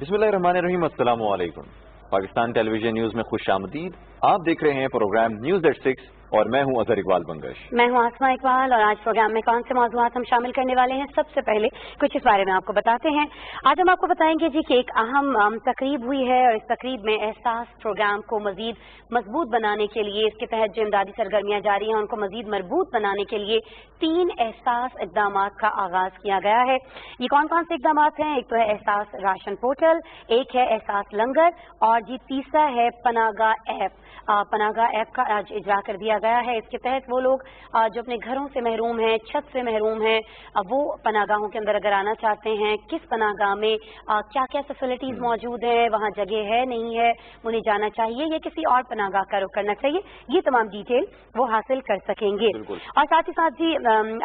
बिस्मिल्लाहिर्रहमानिर्रहीम, अस्सलामु अलैकुम। पाकिस्तान टेलीविजन न्यूज में खुश आमदीद। आप देख रहे हैं प्रोग्राम न्यूज एट 6 और मैं हूं अजहर इकबाल बंगश। मैं हूं आसमा इकबाल और आज प्रोग्राम में कौन से मौजूआत हम शामिल करने वाले हैं, सबसे पहले कुछ इस बारे में आपको बताते हैं। आज हम आपको बताएंगे जी कि एक अहम तकरीब हुई है और इस तकरीब में एहसास प्रोग्राम को मजीद मजबूत बनाने के लिए, इसके तहत जो इमदादी सरगर्मियां जारी हैं उनको मजीद मजबूत बनाने के लिए 3 एहसास इकदाम का आगाज किया गया है। ये कौन कौन से इकदाम हैं? एक तो है एहसास राशन पोर्टल, एक है एहसास लंगर और जी तीसरा है पनागाह ऐप। पनागाह ऐप का आज इजरा कर दिया गया है। इसके तहत वो लोग जो अपने घरों से महरूम हैं, छत से महरूम हैं, वो पनागाहों के अंदर अगर आना चाहते हैं, किस पनागाह में क्या क्या फैसिलिटीज मौजूद हैं, वहाँ जगह है नहीं है, उन्हें जाना चाहिए या किसी और पनागाह का रुख करना चाहिए, ये तमाम डिटेल वो हासिल कर सकेंगे। और साथ ही साथ जी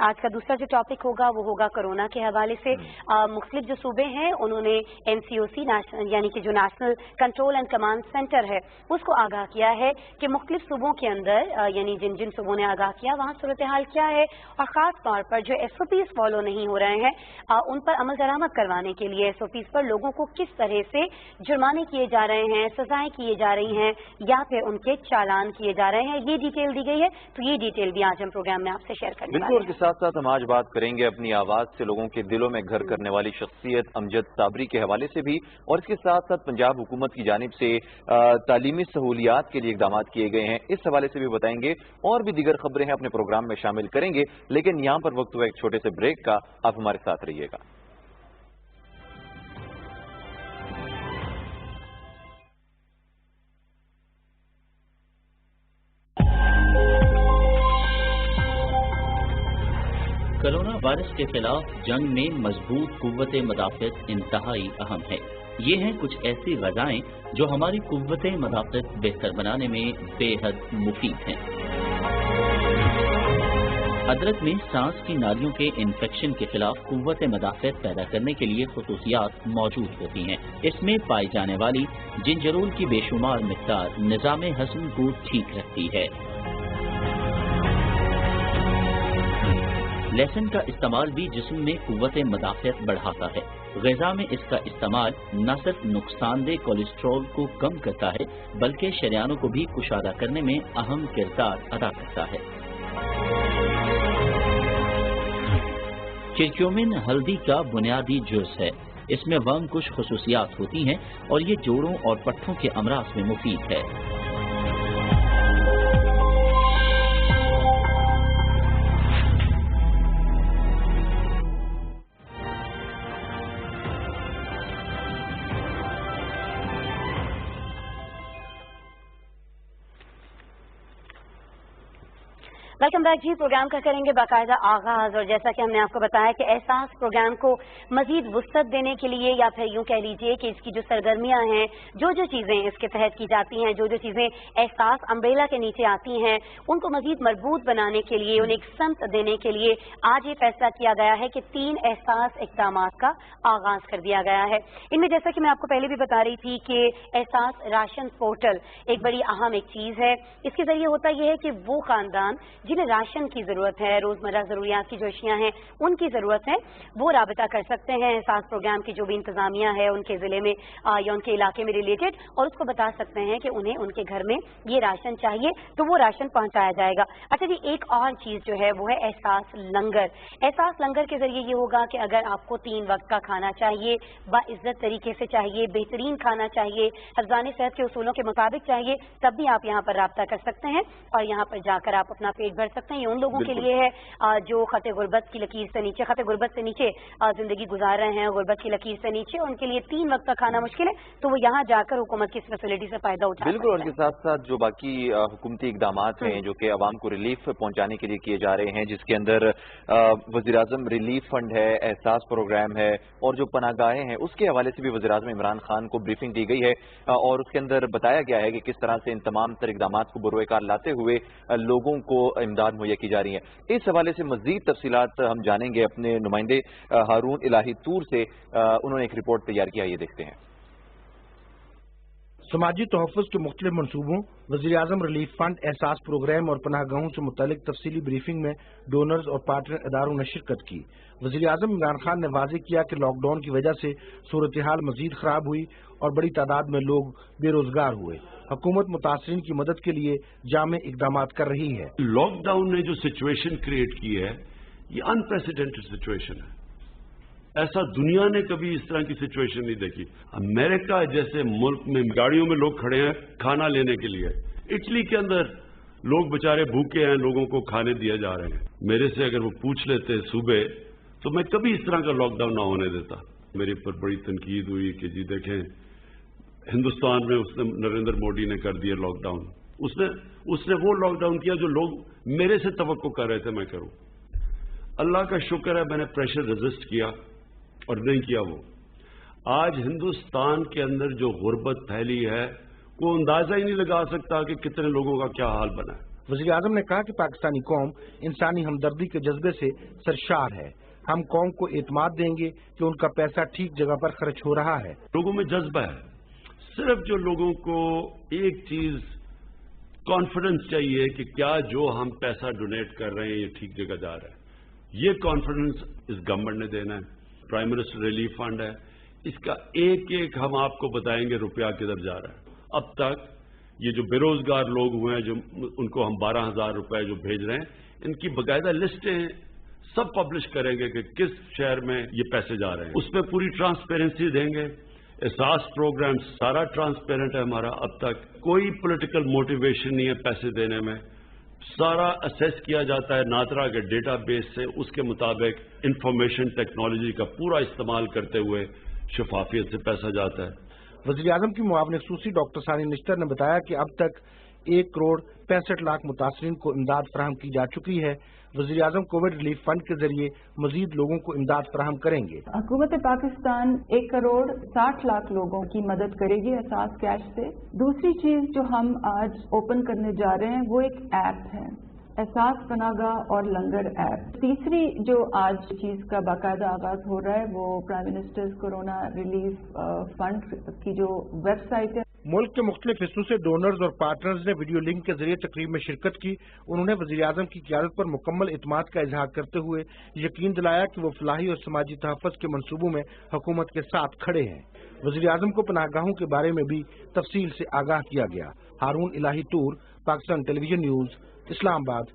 आज का दूसरा जो टॉपिक होगा वो होगा कोरोना के हवाले से। मुख्तलिफ जो सूबे हैं उन्होंने NCOC यानी कि जो national control and command centre है उसको आगाह किया है कि मुख्तलिफ सूबों के अंदर यानी जिन जिन सूबों ने आगाह किया वहाँ सूरत हाल क्या है और खास तौर पर जो SOPs फॉलो नहीं हो रहे हैं उन पर अमल दरामद करवाने के लिए SOPs पर लोगों को किस तरह से जुर्माने किए जा रहे हैं, सजाएं किए जा रही हैं या फिर उनके चालान किए जा रहे हैं, ये डिटेल दी गई है। तो ये डिटेल भी आज हम प्रोग्राम में आपसे शेयर करेंगे। बिल्कुल, उसके साथ साथ हम आज बात करेंगे अपनी आवाज से लोगों के दिलों में घर करने वाली शख्सियत अमजद साबरी के हवाले से भी, और इसके साथ साथ पंजाब हुकूमत की जानिब से तालीमी सहूलियात के लिए इकदाम किए गए हैं, इस हवाले से भी बताएंगे और भी दीगर खबरें हैं अपने प्रोग्राम में शामिल करेंगे। लेकिन यहाँ पर वक्त हुआ एक छोटे से ब्रेक का, आप हमारे साथ रहिएगा। कोरोना वायरस के खिलाफ जंग में मजबूत कुव्वत मदाफ़त इंतहाई अहम है। ये हैं कुछ ऐसी ग़ज़ाएं जो हमारी कुव्वत मदाफ़त बेहतर बनाने में बेहद मुफीद हैं। अदरक में सांस की नालियों के इन्फेक्शन के खिलाफ कुव्वत मदाफ़त पैदा करने के लिए खुसूसियात मौजूद होती हैं। इसमें पाई जाने वाली जिंजरोल की बेशुमार मिक़दार निज़ाम हज़म को ठीक रखती है। लहसुन का इस्तेमाल भी जिस्म में कुव्वत मदाफ़त बढ़ाता है। ग़िज़ा में इसका इस्तेमाल न सिर्फ नुकसानदेह कोलेस्ट्रॉल को कम करता है बल्कि शरियानों को भी कुशादा करने में अहम किरदार अदा करता है। कुरक्यूमिन हल्दी का बुनियादी जुज़ है। इसमें वर्म कुछ खुसूसियात होती हैं और ये जोड़ों और पट्ठों के अमराज में मुफीद है। वेलकम बैक जी। प्रोग्राम का करेंगे बाकायदा आगाज और जैसा कि हमने आपको बताया कि एहसास प्रोग्राम को मजीद वुसअत देने के लिए या फिर यूं कह लीजिए कि इसकी जो सरगर्मियां हैं, जो जो चीज़ें इसके तहत की जाती हैं, जो जो चीज़ें एहसास अम्ब्रेला के नीचे आती हैं, उनको मजीद मजबूत बनाने के लिए, उन्हें एक समत देने के लिए आज ये फैसला किया गया है कि 3 एहसास इक़दाम का आगाज कर दिया गया है। इनमें जैसा कि मैं आपको पहले भी बता रही थी कि एहसास राशन पोर्टल एक बड़ी अहम एक चीज़ है। इसके जरिए होता यह है कि वो खानदान जिन्हें राशन की जरूरत है, रोजमर्रा जरूरियात की जो अशियाँ हैं उनकी जरूरत है, वो राबता कर सकते हैं एहसास प्रोग्राम की जो भी इंतजामिया है उनके जिले में या उनके इलाके में रिलेटेड, और उसको बता सकते हैं कि उन्हें उनके घर में ये राशन चाहिए तो वो राशन पहुंचाया जाएगा। अच्छा जी, एक और चीज जो है वो है एहसास लंगर। एहसास लंगर के जरिए ये होगा कि अगर आपको 3 वक्त का खाना चाहिए, बाइज्जत तरीके से चाहिए, बेहतरीन खाना चाहिए, हफ्ज़ान सेहत के उसूलों के मुताबिक चाहिए, तब भी आप यहाँ पर राब्ता कर सकते हैं और यहाँ पर जाकर आप अपना पेट भर सकते हैं। ये उन लोगों के लिए है जो खते गुर्बत की लकीर से नीचे, खते गुर्बत से नीचे जिंदगी गुजार रहे हैं, गुर्बत की लकीर से नीचे, उनके लिए 3 वक्त का खाना मुश्किल है, तो वो यहाँ जाकर हुकूमत की फैसिलिटी से फायदा उठा। बिल्कुल, उनके साथ साथ जो बाकी हुकूमती इकदाम हैं जो कि अवाम को रिलीफ पहुंचाने के लिए किए जा रहे हैं, जिसके अंदर वज़ीर आज़म रिलीफ फंड है, एहसास प्रोग्राम है और जो पनागाहें हैं, उसके हवाले से भी वज़ीर आज़म इमरान खान को ब्रीफिंग दी गई है और उसके अंदर बताया गया है कि किस तरह से इन तमाम तर इकदाम को बरोएकार लाते हुए लोगों को इमदाद मुहैया की जा रही है। इस हवाले से मजीद तफसीलात हम जानेंगे अपने नुमाइंदे हारून इलाही तूर से। उन्होंने एक रिपोर्ट तैयार किया, ये देखते हैं। समाजी तहफ़्फ़ुज़ के मुख्तलिफ मनसूबों, वज़ीर-ए-आज़म रिलीफ फंड, एहसास प्रोग्राम और पनाहगाहों से मुतल्लिक तफसीली ब्रीफिंग में डोनर्स और पार्टनर इदारों ने शिरकत की। वज़ीर-ए-आज़म इमरान खान ने वाज़ेह किया कि लॉकडाउन की वजह से सूरत हाल मज़ीद ख़राब हुई और बड़ी तादाद में लोग बेरोजगार हुए। हुकूमत मुतासरीन की मदद के लिए जामे इक़दाम कर रही है। लॉकडाउन ने जो सिचुएशन क्रिएट की है, ये अनप्रेसिडेंटेड सिचुएशन है। ऐसा दुनिया ने कभी इस तरह की सिचुएशन नहीं देखी। अमेरिका जैसे मुल्क में गाड़ियों में लोग खड़े हैं खाना लेने के लिए। इटली के अंदर लोग बेचारे भूखे हैं, लोगों को खाने दिए जा रहे हैं। मेरे से अगर वो पूछ लेते सुबह, तो मैं कभी इस तरह का लॉकडाउन ना होने देता। मेरे पर बड़ी तनकीद हुई कि जी देखें, हिंदुस्तान में उसने नरेंद्र मोदी ने कर दिया लॉकडाउन। उसने वो लॉकडाउन किया जो लोग मेरे से तवक्को कर रहे थे मैं करूं। अल्लाह का शुक्र है मैंने प्रेशर रेजिस्ट किया और नहीं किया। वो आज हिंदुस्तान के अंदर जो गुर्बत फैली है, वो अंदाजा ही नहीं लगा सकता कि कितने लोगों का क्या हाल बना है। वज़ीर-ए-आज़म ने कहा कि पाकिस्तानी कौम इंसानी हमदर्दी के जज्बे से सरशार है। हम कौम को एतमाद देंगे कि उनका पैसा ठीक जगह पर खर्च हो रहा है। लोगों में जज्बा है। सिर्फ जो लोगों को एक चीज कॉन्फिडेंस चाहिए कि क्या जो हम पैसा डोनेट कर रहे हैं ये ठीक जगह जा रहा है। ये कॉन्फिडेंस इस गवर्नमेंट ने देना है। प्राइम मिनिस्टर रिलीफ फंड है, इसका एक एक हम आपको बताएंगे रुपया किधर जा रहा है। अब तक ये जो बेरोजगार लोग हुए हैं, जो उनको हम 12,000 रुपए जो भेज रहे हैं, इनकी बाकायदा लिस्टें सब पब्लिश करेंगे कि किस शहर में ये पैसे जा रहे हैं। उसमें पूरी ट्रांसपेरेंसी देंगे। एहसास प्रोग्राम सारा ट्रांसपेरेंट है हमारा। अब तक कोई पॉलिटिकल मोटिवेशन नहीं है पैसे देने में। सारा असेस किया जाता है नादरा के डेटाबेस से, उसके मुताबिक इंफॉर्मेशन टेक्नोलॉजी का पूरा इस्तेमाल करते हुए शफाफियत से पैसा जाता है। वज़ीर-ए-आज़म की मुआविन ख़ुसूसी डॉक्टर सानी निश्तर ने बताया कि अब तक 1,65,00,000 मुतासरीन को इमदाद फराहम की जा चुकी है। वज़ीर-ए-आज़म कोविड रिलीफ फंड के जरिए मजीद लोगों को इमदाद फराहम करेंगे। हुकूमत पाकिस्तान 1,60,00,000 लोगों की मदद करेगी एहसास कैश से। दूसरी चीज जो हम आज ओपन करने जा रहे हैं वो एक ऐप है, एहसास पनाहगाह और लंगर ऐप। तीसरी जो आज चीज का बाकायदा आगाज हो रहा है वो prime ministers corona relief fund की जो वेबसाइट है। मुल्क के मुख्तलिफ हिस्सों से डोनर्स और पार्टनर्स ने वीडियो लिंक के जरिए तकरीब में शिरकत की। उन्होंने वज़ीर-ए-आज़म की क़यादत पर मुकम्मल इत्मीनान का इजहार करते हुए यकीन दिलाया कि वो फलाही और समाजी तहफ़्फ़ुज़ के मनसूबों में हुकूमत के साथ खड़े हैं। वज़ीर-ए-आज़म को पनाहगाहों के बारे में भी तफसील से आगाह किया गया। Haroon Elahi Toor, Pakistan television news, Islamabad.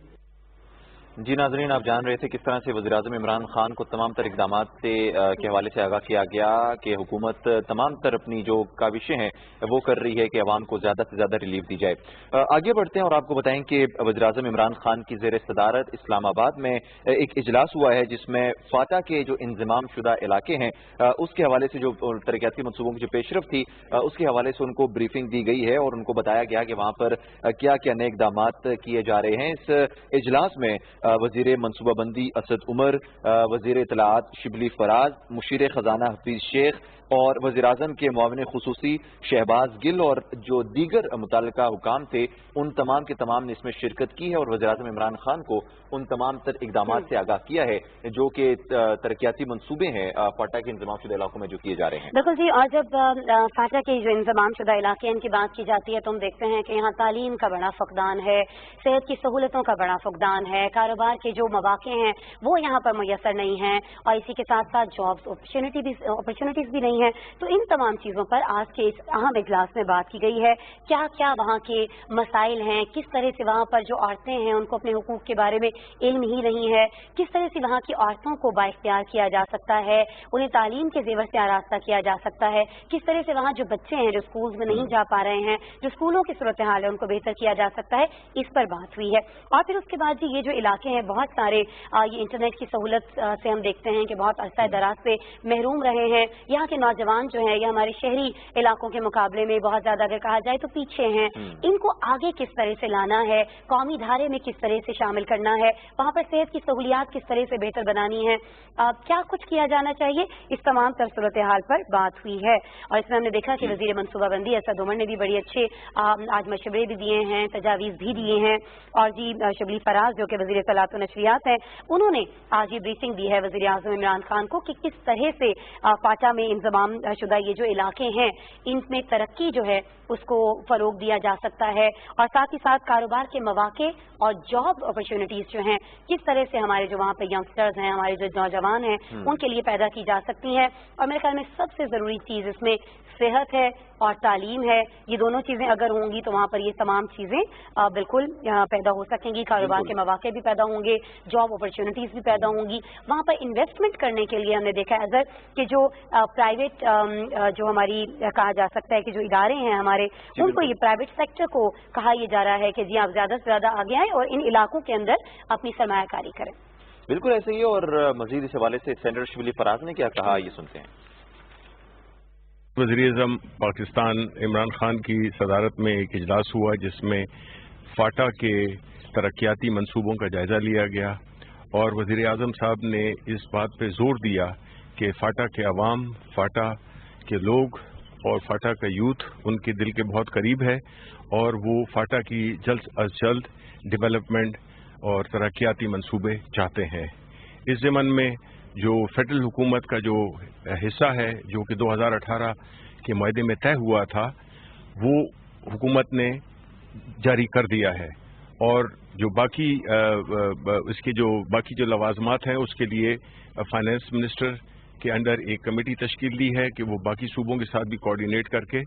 जी नाज़रीन, आप जान रहे थे किस तरह से वज़ीर-ए-आज़म इमरान खान को तमाम तर इक़दामात के हवाले से आगाह किया गया कि हुकूमत तमाम तर अपनी जो काविशें हैं वो कर रही है कि अवाम को ज़्यादा से ज़्यादा रिलीफ दी जाए। आगे बढ़ते हैं और आपको बताएं कि वज़ीर-ए-आज़म इमरान खान की ज़ेर सदारत इस्लामाबाद में एक इजलास हुआ है जिसमें फाटा के जो इंज़माम शुदा इलाके हैं उसके हवाले से जो तरक्याती मनसूबों की जो पेशरफ थी उसके हवाले से उनको ब्रीफिंग दी गई है और उनको बताया गया कि वहाँ पर क्या क्या नए इक़दामात किए जा रहे हैं। इस इजलास में वज़ीर मनसूबाबंदी असद उमर, वज़ीर इत्तलाआत शिबली फराज, मुशीर खजाना हफीज शेख और वज़ीर-ए-आज़म के मुआविन ख़ुसूसी शहबाज गिल और जो दीगर मुतल्लिका हुकाम थे उन तमाम के तमाम ने इसमें शिरकत की है और वज़ीर-ए-आज़म इमरान खान को उन तमाम तर इक़दामात से आगाह किया है जो कि तरक्याती मनसूबे हैं फाटा के इंज़माम शुदा इलाकों में जो किए जा रहे हैं। बिल्कुल जी, और जब फाटा के जो इंज़माम शुदा इलाके हैं इनकी बात की जाती है तो हम देखते हैं कि यहाँ तालीम का बड़ा फकदान है, सेहत की सहूलतों का बड़ा फकदान है, कारोबार के जो मौक़े हैं वो यहाँ पर मुयसर नहीं हैं और इसी के साथ साथ जॉब्स अपॉर्चुनिटीज़ भी नहीं है। तो इन तमाम चीज़ों पर आज के इस अहम इजलास में बात की गई है। क्या क्या वहाँ के मसाइल हैं, किस तरह से वहाँ पर जो औरतें हैं उनको अपने हुकूक के बारे में इल्म ही नहीं है, किस तरह से वहाँ की औरतों को बाइख्तियार किया जा सकता है, उन्हें तालीम के जेवर से आरास्ता किया जा सकता है, किस तरह से वहाँ जो बच्चे हैं जो स्कूल्स में नहीं जा पा रहे हैं, जो स्कूलों की सूरत हाल है उनको बेहतर किया जा सकता है, इस पर बात हुई है। और फिर उसके बाद जी ये जो इलाके हैं बहुत सारे ये इंटरनेट की सहूलत से हम देखते हैं कि बहुत अरसा दराज से महरूम रहे हैं। यहाँ के नौजवान जो है ये हमारे शहरी इलाकों के मुकाबले में बहुत ज्यादा अगर कहा जाए तो पीछे हैं। इनको आगे किस तरह से लाना है, कौमी धारे में किस तरह से शामिल करना है, वहाँ पर सेहत की सहूलियात किस तरह से बेहतर बनानी है, क्या कुछ किया जाना चाहिए, इस तमाम तर सूरत हाल पर बात हुई है। और इसमें हमने देखा कि वजीर मनसूबाबंदी असद उमर ने भी बड़ी अच्छे आज मशवरे भी दिए हैं, तजावीज़ भी दिए हैं और जी शिबली फराज जो कि वजीर इत्तलाआत व नशरियात हैं उन्होंने आज ये ब्रीफिंग दी है वज़ीर-ए-आज़म इमरान खान को कि किस तरह से फाटा में तमाम शुदा ये जो इलाके हैं इनमें तरक्की जो है उसको फरोग दिया जा सकता है, और साथ ही साथ कारोबार के मौके और जॉब अपॉर्चुनिटीज जो हैं किस तरह से हमारे जो वहाँ पे यंगस्टर्स हैं, हमारे जो नौजवान हैं उनके लिए पैदा की जा सकती हैं। और मेरे ख्याल में सबसे ज़रूरी चीज़ इसमें सेहत है और तालीम है। ये दोनों चीज़ें अगर होंगी तो वहाँ पर ये तमाम चीज़ें बिल्कुल पैदा हो सकेंगी, कारोबार के मौके भी पैदा होंगे, जॉब अपॉर्चुनिटीज़ भी पैदा होंगी। वहाँ पर इन्वेस्टमेंट करने के लिए हमने देखा है अगर कि जो प्राइवेट जो हमारी कहा जा सकता है कि जो इदारे हैं हमारे, उनको ये प्राइवेट सेक्टर को कहा यह जा रहा है कि जी आप ज़्यादा से ज़्यादा आगे आएँ और इन इलाकों के अंदर अपनी सरमायाकारी करें। बिल्कुल ऐसे ही, और मजीद इस हवाले से सेनेटर शिबली फराज ने क्या कहा, ये सुनते हैं। वज़ीर-ए-आज़म पाकिस्तान इमरान खान की सदारत में एक इजलास हुआ जिसमें फाटा के तरक्याती मंसूबों का जायज़ा लिया गया, और वज़ीर-ए-आज़म साहब ने इस बात पे जोर दिया कि फाटा के अवाम, फाटा के लोग और फाटा का यूथ उनके दिल के बहुत करीब है, और वो फाटा की जल्द अज जल्द डेवलपमेंट और तरक्याती मंसूबे चाहते हैं। इस ज़मन में जो फेडरल हुकूमत का जो हिस्सा है जो कि 2018 के मुआहदे में तय हुआ था, वो हुकूमत ने जारी कर दिया है, और जो बाकी इसके जो बाकी जो लवाजमात हैं उसके लिए फाइनेंस मिनिस्टर के अंडर एक कमेटी तश्कील दी है कि वो बाकी सूबों के साथ भी कोऑर्डिनेट करके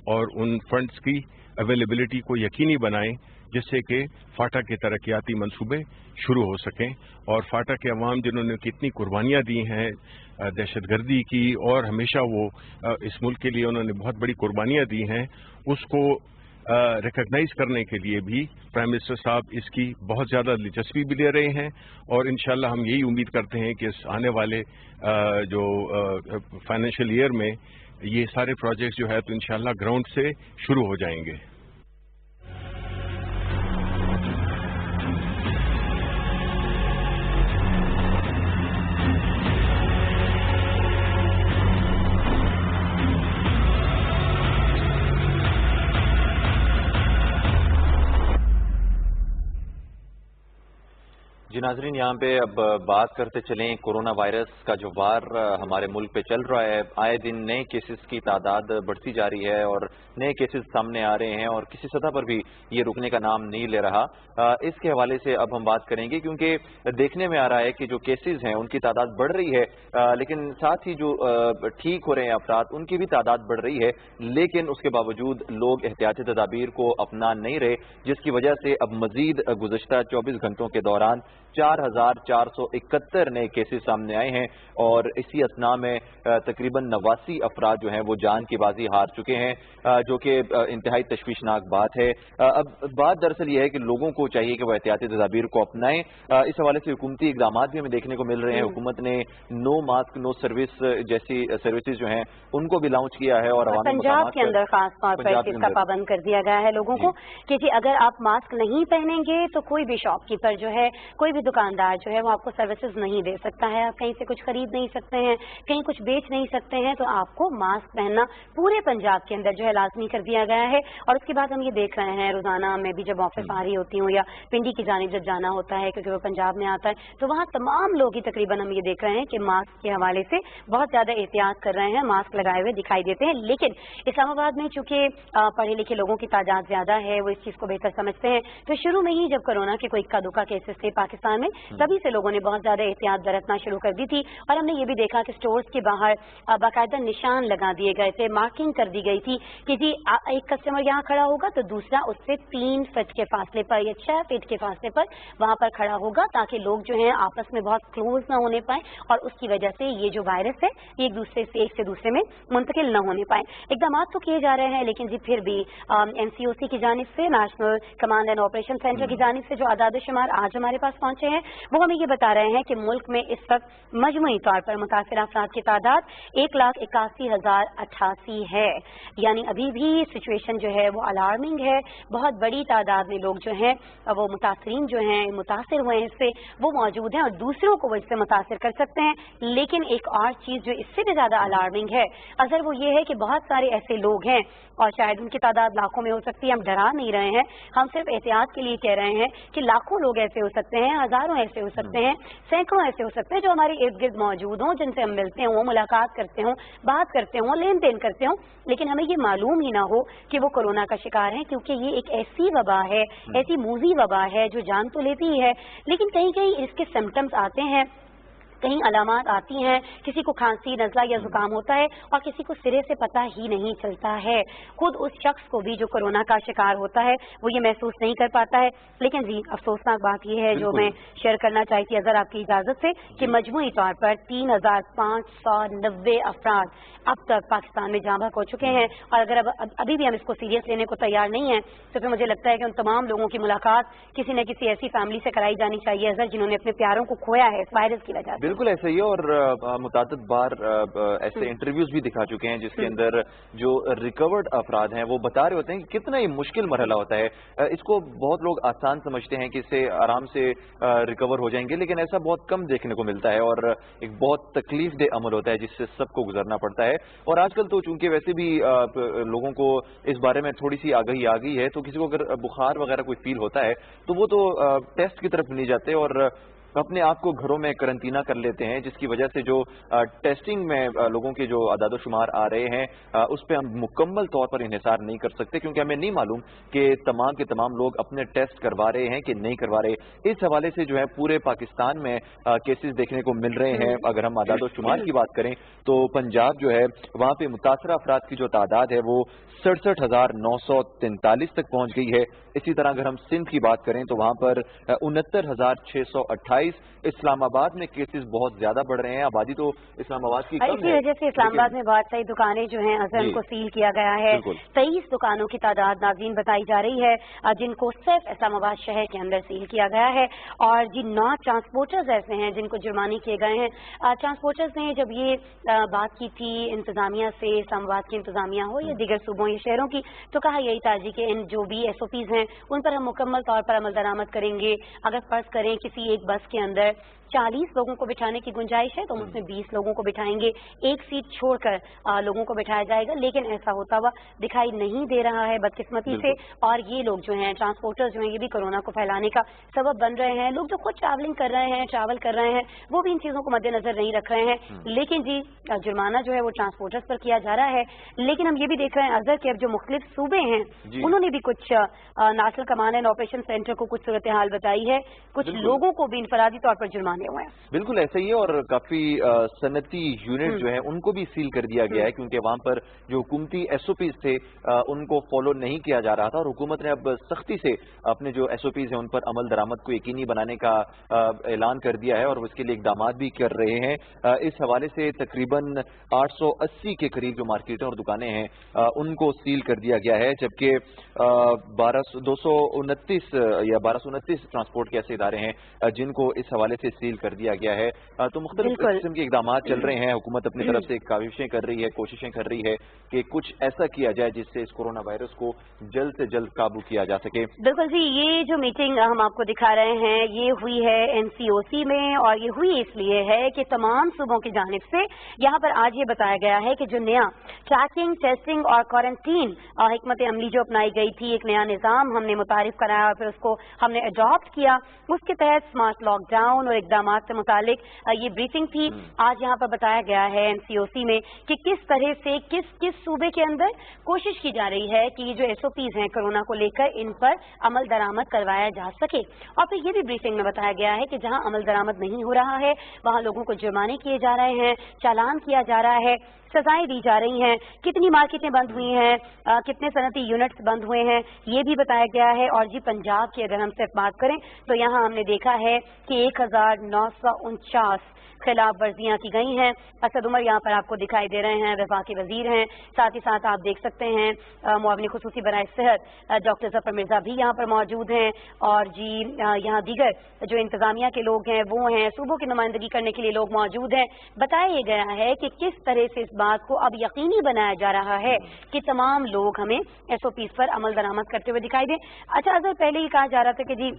और उन फंड्स की अवेलेबिलिटी को यकीनी बनाएं जिससे कि फाटा के तरक्याती मंसूबे शुरू हो सकें। और फाटा के अवाम जिन्होंने कितनी कुर्बानियाँ दी हैं दहशतगर्दी की, और हमेशा वो इस मुल्क के लिए उन्होंने बहुत बड़ी कुर्बानियाँ दी हैं, उसको रिकग्नाइज करने के लिए भी प्राइम मिनिस्टर साहब इसकी बहुत ज़्यादा दिलचस्पी भी ले रहे हैं, और इंशाल्लाह हम यही उम्मीद करते हैं कि इस आने वाले जो फाइनेंशियल ईयर में ये सारे प्रोजेक्ट्स जो है तो इंशाल्लाह ग्राउंड से शुरू हो जाएंगे। जी नाज़रीन, यहाँ पे अब बात करते चलें कोरोना वायरस का जो वार हमारे मुल्क पे चल रहा है। आए दिन नए केसेस की तादाद बढ़ती जा रही है और नए केसेस सामने आ रहे हैं और किसी सतह पर भी ये रुकने का नाम नहीं ले रहा। इसके हवाले से अब हम बात करेंगे क्योंकि देखने में आ रहा है कि जो केसेस हैं उनकी तादाद बढ़ रही है, लेकिन साथ ही जो ठीक हो रहे हैं अफराद उनकी भी तादाद बढ़ रही है, लेकिन उसके बावजूद लोग एहतियाती तदाबीर को अपना नहीं रहे, जिसकी वजह से अब मजीद गुज़श्ता 24 घंटों के दौरान 4,471 नए केसेस सामने आए हैं और इसी असना में तकरीबन 89 अफराद जो हैं वो जान की बाजी हार चुके हैं, जो कि इंतहाई तशवीशनाक बात है। अब बात दरअसल ये है कि लोगों को चाहिए कि वह एहतियाती तदाबीर को अपनाएं। इस हवाले से हुकूमती इकदाम भी हमें देखने को मिल रहे हैं। हुकूमत ने नो मास्क नो सर्विस जैसी सर्विसेज जो हैं उनको भी लॉन्च किया है और पंजाब के अंदर खास तौर पर इसका पाबंद कर दिया गया है लोगों को कि जी अगर आप मास्क नहीं पहनेंगे तो कोई भी शॉपकीपर जो है, कोई भी दुकानदार जो है वो आपको सर्विसेज नहीं दे सकता है, आप कहीं से कुछ खरीद नहीं सकते हैं, कहीं कुछ बेच नहीं सकते हैं, तो आपको मास्क पहनना पूरे पंजाब के अंदर जो है लाजमी कर दिया गया है। और उसके बाद हम ये देख रहे हैं रोजाना मैं भी जब ऑफिस आ रही होती हूँ या पिंडी की जानिब जब जाना होता है क्योंकि वो पंजाब में आता है, तो वहाँ तमाम लोग ही तकरीबन हम ये देख रहे हैं कि मास्क के हवाले से बहुत ज्यादा एहतियात कर रहे हैं, मास्क लगाए हुए दिखाई देते हैं। लेकिन इस्लामाबाद में चूंकि पढ़े लिखे लोगों की तादाद ज्यादा है, वो इस चीज को बेहतर समझते हैं, तो शुरू में ही जब कोरोना के कोई इक्का दुक्का केसेस थे पाकिस्तान में, तभी से लोगों ने बहुत ज्यादा एहतियात बरतना शुरू कर दी थी। और हमने ये भी देखा कि स्टोर्स के बाहर बाकायदा निशान लगा दिए गए थे, मार्किंग कर दी गई थी कि जी एक कस्टमर यहाँ खड़ा होगा तो दूसरा उससे 3 फीट के फासले पर या 6 फीट के फासले पर वहां पर खड़ा होगा, ताकि लोग जो हैं आपस में बहुत क्लोज ना होने पाए और उसकी वजह से ये जो वायरस है ये एक से दूसरे में मुंतकिल न होने पाए। इकदाम तो किए जा रहे हैं, लेकिन जी फिर भी NCOC की जानिब से, national command and operation centre की जानिब से जो आदाद शुमार आज हमारे पास पहुंचे हैं वो हमें ये बता रहे हैं कि मुल्क में इस वक्त मजमूई तौर पर मुतासिर अफराद की तादाद 1,81,088 है। यानी अभी भी सिचुएशन जो है वो अलार्मिंग है। बहुत बड़ी तादाद में लोग जो हैं वो मुतासरीन जो हैं, मुतासिर हुए हैं इससे, वो मौजूद हैं और दूसरों को वो इससे मुतासिर कर सकते हैं। लेकिन एक और चीज जो इससे भी ज्यादा अलार्मिंग है अगर वो ये है कि बहुत सारे ऐसे लोग हैं और शायद उनकी तादाद लाखों में हो सकती है, हम डरा नहीं रहे हैं, हम सिर्फ एहतियात के लिए कह रहे हैं कि लाखों लोग ऐसे हो सकते हैं हजारों ऐसे हो सकते हैं, सैकड़ों ऐसे हो सकते हैं जो हमारे इर्द गिर्द मौजूद हों, जिनसे हम मिलते हों, मुलाकात करते हों, बात करते हों, लेन देन करते हों, लेकिन हमें ये मालूम ही ना हो कि वो कोरोना का शिकार है, क्योंकि ये एक ऐसी वबा है, ऐसी मूजी वबा है जो जान तो लेती ही है, लेकिन कहीं कहीं इसके सिम्टम्स आते हैं, कहीं अलामात आती हैं, किसी को खांसी, नज़ला या जुकाम होता है और किसी को सिरे से पता ही नहीं चलता है। खुद उस शख्स को भी जो कोरोना का शिकार होता है वो ये महसूस नहीं कर पाता है। लेकिन जी अफसोसनाक बात यह है जो मैं शेयर करना चाहती अगर आपकी इजाज़त से कि मजमूई तौर पर 3590 अफराद अब तक पाकिस्तान में जाँ बहक हो चुके हैं, और अगर अभी भी हम इसको सीरियस लेने को तैयार नहीं हैं तो फिर मुझे लगता है कि उन तमाम लोगों की मुलाकात किसी न किसी ऐसी फैमिली से कराई जानी चाहिए अगर जिन्होंने अपने प्यारों को खोया है इस वायरस की वजह से। बिल्कुल ऐसा ही है, और मुतादिद बार ऐसे इंटरव्यूज भी दिखा चुके हैं जिसके अंदर जो रिकवर्ड अफराद हैं वो बता रहे होते हैं कि कितना ही मुश्किल मरहला होता है। इसको बहुत लोग आसान समझते हैं कि इससे आराम से रिकवर हो जाएंगे, लेकिन ऐसा बहुत कम देखने को मिलता है और एक बहुत तकलीफ दे अमल होता है जिससे सबको गुजरना पड़ता है। और आजकल तो चूंकि वैसे भी लोगों को इस बारे में थोड़ी सी आगाही आ गई है, तो किसी को अगर बुखार वगैरह कोई फील होता है तो वो तो टेस्ट की तरफ नहीं जाते और अपने आप को घरों में करंटीना कर लेते हैं, जिसकी वजह से जो टेस्टिंग में लोगों के जो आदाद शुमार आ रहे हैं उस पर हम मुकम्मल तौर पर इन्हिसार नहीं कर सकते, क्योंकि हमें नहीं मालूम कि तमाम के तमाम लोग अपने टेस्ट करवा रहे हैं कि नहीं करवा रहे। इस हवाले से जो है पूरे पाकिस्तान में केसेस देखने को मिल रहे हैं। अगर हम आदाद शुमार की बात करें तो पंजाब जो है वहाँ पे मुतासरा अफराद की जो तादाद है वो 67,943 तक पहुँच गई है। इसी तरह अगर हम सिंध की बात करें तो वहाँ पर 69,628। इस्लामाबाद में केसेस बहुत ज्यादा बढ़ रहे हैं, आबादी तो इस्लामाबाद की कम है, इसी वजह से इस्लामाबाद में बहुत सारी दुकानें जो हैं अजहर को सील किया गया है। 23 दुकानों की तादाद नाज़रीन बताई जा रही है जिनको सिर्फ इस्लामाबाद शहर के अंदर सील किया गया है। और जी 9 ट्रांसपोर्टर्स ऐसे हैं जिनको जुर्माने किए गए हैं। ट्रांसपोर्टर्स ने जब ये बात की थी इंतजामिया से, इस्लामाबाद की इंतजामिया हो या दीगर सूबों या शहरों की, तो कहा यही था जी कि इन जो भी SOPs हैं उन पर हम मुकम्मल तौर पर अमल दरामद करेंगे। अगर फर्ज करें किसी एक बस के अंदर 40 लोगों को बिठाने की गुंजाइश है तो हम उसमें 20 लोगों को बिठाएंगे, एक सीट छोड़कर लोगों को बिठाया जाएगा। लेकिन ऐसा होता हुआ दिखाई नहीं दे रहा है बदकिस्मती से, और ये लोग जो हैं ट्रांसपोर्टर्स जो हैं ये भी कोरोना को फैलाने का सबब बन रहे हैं। लोग जो खुद ट्रैवलिंग कर रहे हैं, ट्रैवल कर रहे हैं, वो भी इन चीज़ों को मद्देनजर नहीं रख रहे हैं। लेकिन जी जुर्माना जो है वो ट्रांसपोर्टर्स पर किया जा रहा है। लेकिन हम ये भी देख रहे हैं अजहर के अब जो मुख्तलिफ सूबे हैं उन्होंने भी कुछ national command and operation centre को कुछ सूरत हाल बताई है, कुछ लोगों को भी इनफरादी तौर पर जुर्माने हुए हैं। बिल्कुल ऐसा ही है, और काफी सनती यूनिट जो है उनको भी सील कर दिया गया है, क्योंकि वहां पर जो हुकूमती SOPs थे उनको फॉलो नहीं किया जा रहा था, और हुकूमत ने अब सख्ती से अपने जो SOPs हैं उन पर अमल दरामद को यकीनी बनाने का ऐलान कर दिया है और उसके लिए इकदाम भी कर रहे हैं। इस हवाले से तकरीबन 880 के करीब जो मार्केटें और दुकानें हैं उनको सील कर दिया गया है, जबकि 229 या 1229 ट्रांसपोर्ट के ऐसे इदारे हैं जिनको इस हवाले से सील कर दिया गया है। तो मुख्तलिफ किस्म के इकदाम चल रहे हैं। हुकूमत अपनी तरफ से काविशें कर रही है, कोशिशें कर रही है कि कुछ ऐसा किया जाए जिससे इस कोरोना वायरस को जल्द से जल्द काबू किया जा सके। बिल्कुल जी, ये जो मीटिंग हम आपको दिखा रहे हैं ये हुई है NCOC में, और ये हुई इसलिए है कि तमाम सूबों की जानिब से यहाँ पर आज ये बताया गया है कि जो नया ट्रैकिंग, टेस्टिंग और क्वारंटीन हिकमत अमली जो अपनाई गई थी, एक नया निज़ाम हमने मुतारिफ कराया और फिर उसको हमने अडॉप्ट किया, उसके तहत स्मार्ट लॉकडाउन और इकदाम से मुतालिक ये ब्रीफिंग थी। आज यहाँ पर बताया गया है NCOC में कि किस तरह से किस किस सूबे के अंदर कोशिश की जा रही है कि ये जो SOPs हैं कोरोना को लेकर इन पर अमल दरामद करवाया जा सके। और फिर ये भी ब्रीफिंग में बताया गया है कि जहाँ अमल दरामद नहीं हो रहा है वहाँ लोगों को जुर्माने किए जा रहे हैं, चालान किया जा रहा है, सजाएं दी जा रही हैं, कितनी मार्केटें बंद हुई हैं, कितने सनती यूनिट्स बंद हुए हैं, ये भी बताया गया है। और जी पंजाब की अगर हम सिर्फ बात करें तो यहाँ हमने देखा है कि 1949 खिलाफ वर्जियां की गई हैं। असद उमर यहाँ पर आपको दिखाई दे रहे हैं, वफाकी वजीर हैं। साथ ही साथ आप देख सकते हैं मुआविन खुसूसी बराए सेहत डॉक्टर जफर मिर्जा भी यहाँ पर मौजूद हैं, और जी यहाँ दीगर जो इंतजामिया के लोग हैं वो हैं, सूबों की नुमाइंदगी करने के लिए लोग मौजूद हैं। बताया गया है कि किस तरह से इस बात को अब यकीनी बनाया जा रहा है कि तमाम लोग हमें SOPs पर अमल दरामद करते हुए दिखाई दें। अच्छा अगर पहले ही कहा जा रहा था कि जी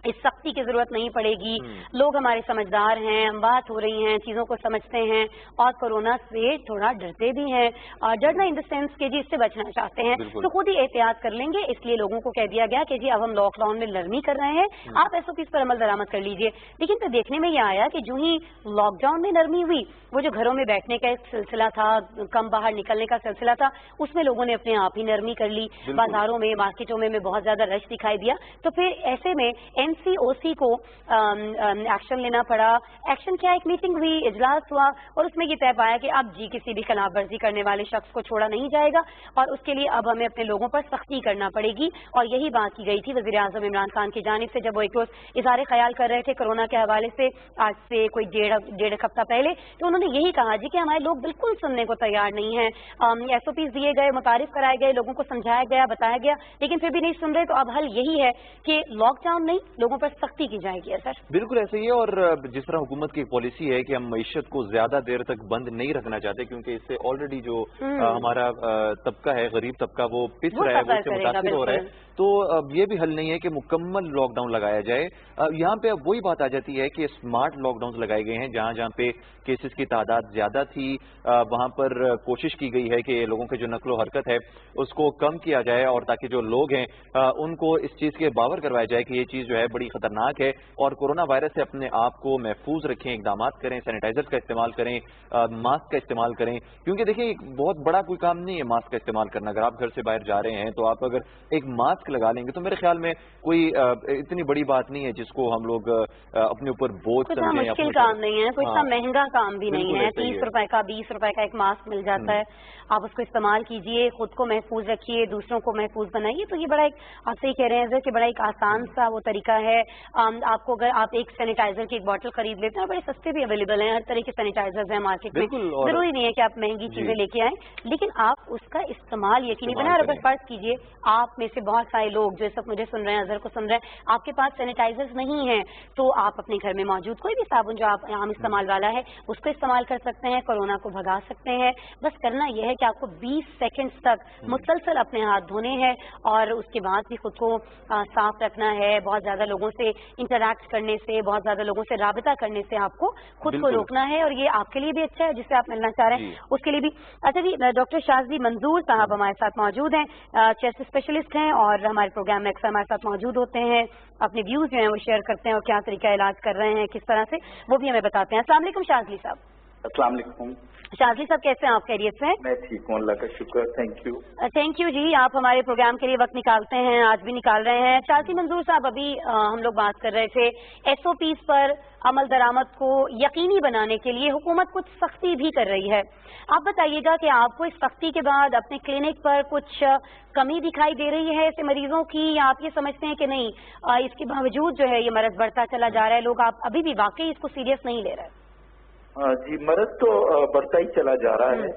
इस सख्ती की जरूरत नहीं पड़ेगी, लोग हमारे समझदार हैं, हम बात हो रही हैं, चीजों को समझते हैं और कोरोना से थोड़ा डरते भी हैं, और डरना इन द सेंस कि जी इससे बचना चाहते हैं तो खुद ही एहतियात कर लेंगे। इसलिए लोगों को कह दिया गया कि जी अब हम लॉकडाउन में नरमी कर रहे हैं, आप एसओपीज पर अमल दरामद कर लीजिए। लेकिन फिर देखने में यह आया कि जो ही लॉकडाउन में नरमी हुई, वो जो घरों में बैठने का एक सिलसिला था, कम बाहर निकलने का सिलसिला था, उसमें लोगों ने अपने आप ही नरमी कर ली। बाजारों में, मार्केटों में बहुत ज्यादा रश दिखाई दिया। तो फिर ऐसे में एनसीओसी को एक्शन लेना पड़ा। एक्शन क्या, एक मीटिंग हुई, इजलास हुआ और उसमें ये तय पाया कि अब जी किसी भी खिलाफ वर्जी करने वाले शख्स को छोड़ा नहीं जाएगा और उसके लिए अब हमें अपने लोगों पर सख्ती करना पड़ेगी। और यही बात की गई थी वज़ीर आज़म इमरान खान की जानिब से जब वो एक रोज इज़हार ख्याल कर रहे थे कोरोना के हवाले से, आज से कोई डेढ़ हफ्ता पहले। तो उन्होंने यही कहा जी कि हमारे लोग बिल्कुल सुनने को तैयार नहीं है। एसओपीज दिए गए, मुतारिफ कराए गए, लोगों को समझाया गया, बताया गया, लेकिन फिर भी नहीं सुन रहे। तो अब हल यही है कि लॉकडाउन नहीं, लोगों पर सख्ती की जाएगी। सर बिल्कुल ऐसे ही है। और जिस तरह हुकूमत की पॉलिसी है कि हम मईशत को ज्यादा देर तक बंद नहीं रखना चाहते, क्योंकि इससे ऑलरेडी जो हमारा तबका है, गरीब तबका, वो पिस रहा है, वो इससे मुतासिर हो रहा है। तो अब ये भी हल नहीं है कि मुकम्मल लॉकडाउन लगाया जाए। यहाँ पे अब वही बात आ जाती है कि स्मार्ट लॉकडाउन लगाए गए हैं। जहाँ जहाँ पे केसेस की तादाद ज्यादा थी, वहाँ पर कोशिश की गई है कि लोगों के जो नकलो हरकत है उसको कम किया जाए, और ताकि जो लोग हैं उनको इस चीज के बावर करवाया जाए कि ये चीज जो है बड़ी खतरनाक है और कोरोना वायरस से अपने आप को महफूज रखें, इकदाम करें, सैनिटाइजर का इस्तेमाल करें, मास्क का इस्तेमाल करें। क्योंकि देखिए एक बहुत बड़ा कोई काम नहीं है मास्क का इस्तेमाल करना। अगर आप घर से बाहर जा रहे हैं तो आप अगर एक मास्क लगा लेंगे तो मेरे ख्याल में कोई इतनी बड़ी बात नहीं है जिसको हम लोग अपने ऊपर बोझ समझें। मुश्किल काम नहीं है, कोई इतना महंगा काम भी नहीं है। 30 रुपए का, 20 रुपए का एक मास्क मिल जाता है, आप उसको इस्तेमाल कीजिए, खुद को महफूज रखिए, दूसरों को महफूज बनाइए। तो ये बड़ा एक, आप सही कह रहे हैं कि बड़ा एक आसान सा वो तरीका है। आपको अगर आप एक सैनिटाइजर की एक बोतल खरीद लेते हैं, बड़े सस्ते भी अवेलेबल हैं, हर तरह के सैनिटाइजर्स हैं मार्केट में, जरूरी नहीं है कि आप महंगी चीजें लेके आए, लेकिन आप उसका इस्तेमाल यकीनी बनाए। और अगर फर्ज कीजिए आप में से बहुत सारे लोग जो सब मुझे सुन रहे हैं, अजहर को सुन रहे हैं, आपके पास सैनिटाइजर्स नहीं है, तो आप अपने घर में मौजूद कोई भी साबुन जो आप आम इस्तेमाल वाला है उसको इस्तेमाल कर सकते हैं, कोरोना को भगा सकते हैं। बस करना यह है कि आपको 20 सेकंड्स तक मुसलसल अपने हाथ धोने हैं और उसके बाद भी खुद को साफ रखना है। बहुत ज्यादा लोगों से इंटरैक्ट करने से, बहुत ज्यादा लोगों से राबिता करने से आपको खुद को रोकना है, और ये आपके लिए भी अच्छा है जिससे आप मिलना चाह रहे हैं उसके लिए भी। अच्छा जी, डॉक्टर शाज़ली मंजूर साहब हमारे साथ मौजूद हैं, चेस्ट स्पेशलिस्ट हैं और हमारे प्रोग्राम में अक्सर हमारे साथ मौजूद होते हैं, अपने व्यूज जो हैं वो शेयर करते हैं और क्या तरीका इलाज कर रहे हैं, किस तरह से, वो भी हमें बताते हैं। अस्सलाम वालेकुम शाज़ली साहब। अस्सलाम वालेकुम। शाज़ली साहब कैसे हैं आप? खैरियत से? मैं ठीक हूँ, अल्लाह का शुक्र, थैंक यू। थैंक यू जी, आप हमारे प्रोग्राम के लिए वक्त निकालते हैं, आज भी निकाल रहे हैं। शाज़ली मंजूर साहब, अभी हम लोग बात कर रहे थे एसओपीज पर अमल दरामद को यकीनी बनाने के लिए हुकूमत कुछ सख्ती भी कर रही है। आप बताइएगा कि आपको इस सख्ती के बाद अपने क्लिनिक पर कुछ कमी दिखाई दे रही है ऐसे मरीजों की, या आप ये समझते हैं कि नहीं इसके बावजूद जो है ये मरज बढ़ता चला जा रहा है, लोग आप अभी भी वाकई इसको सीरियस नहीं ले रहे? जी, मरज तो बढ़ता ही चला जा रहा है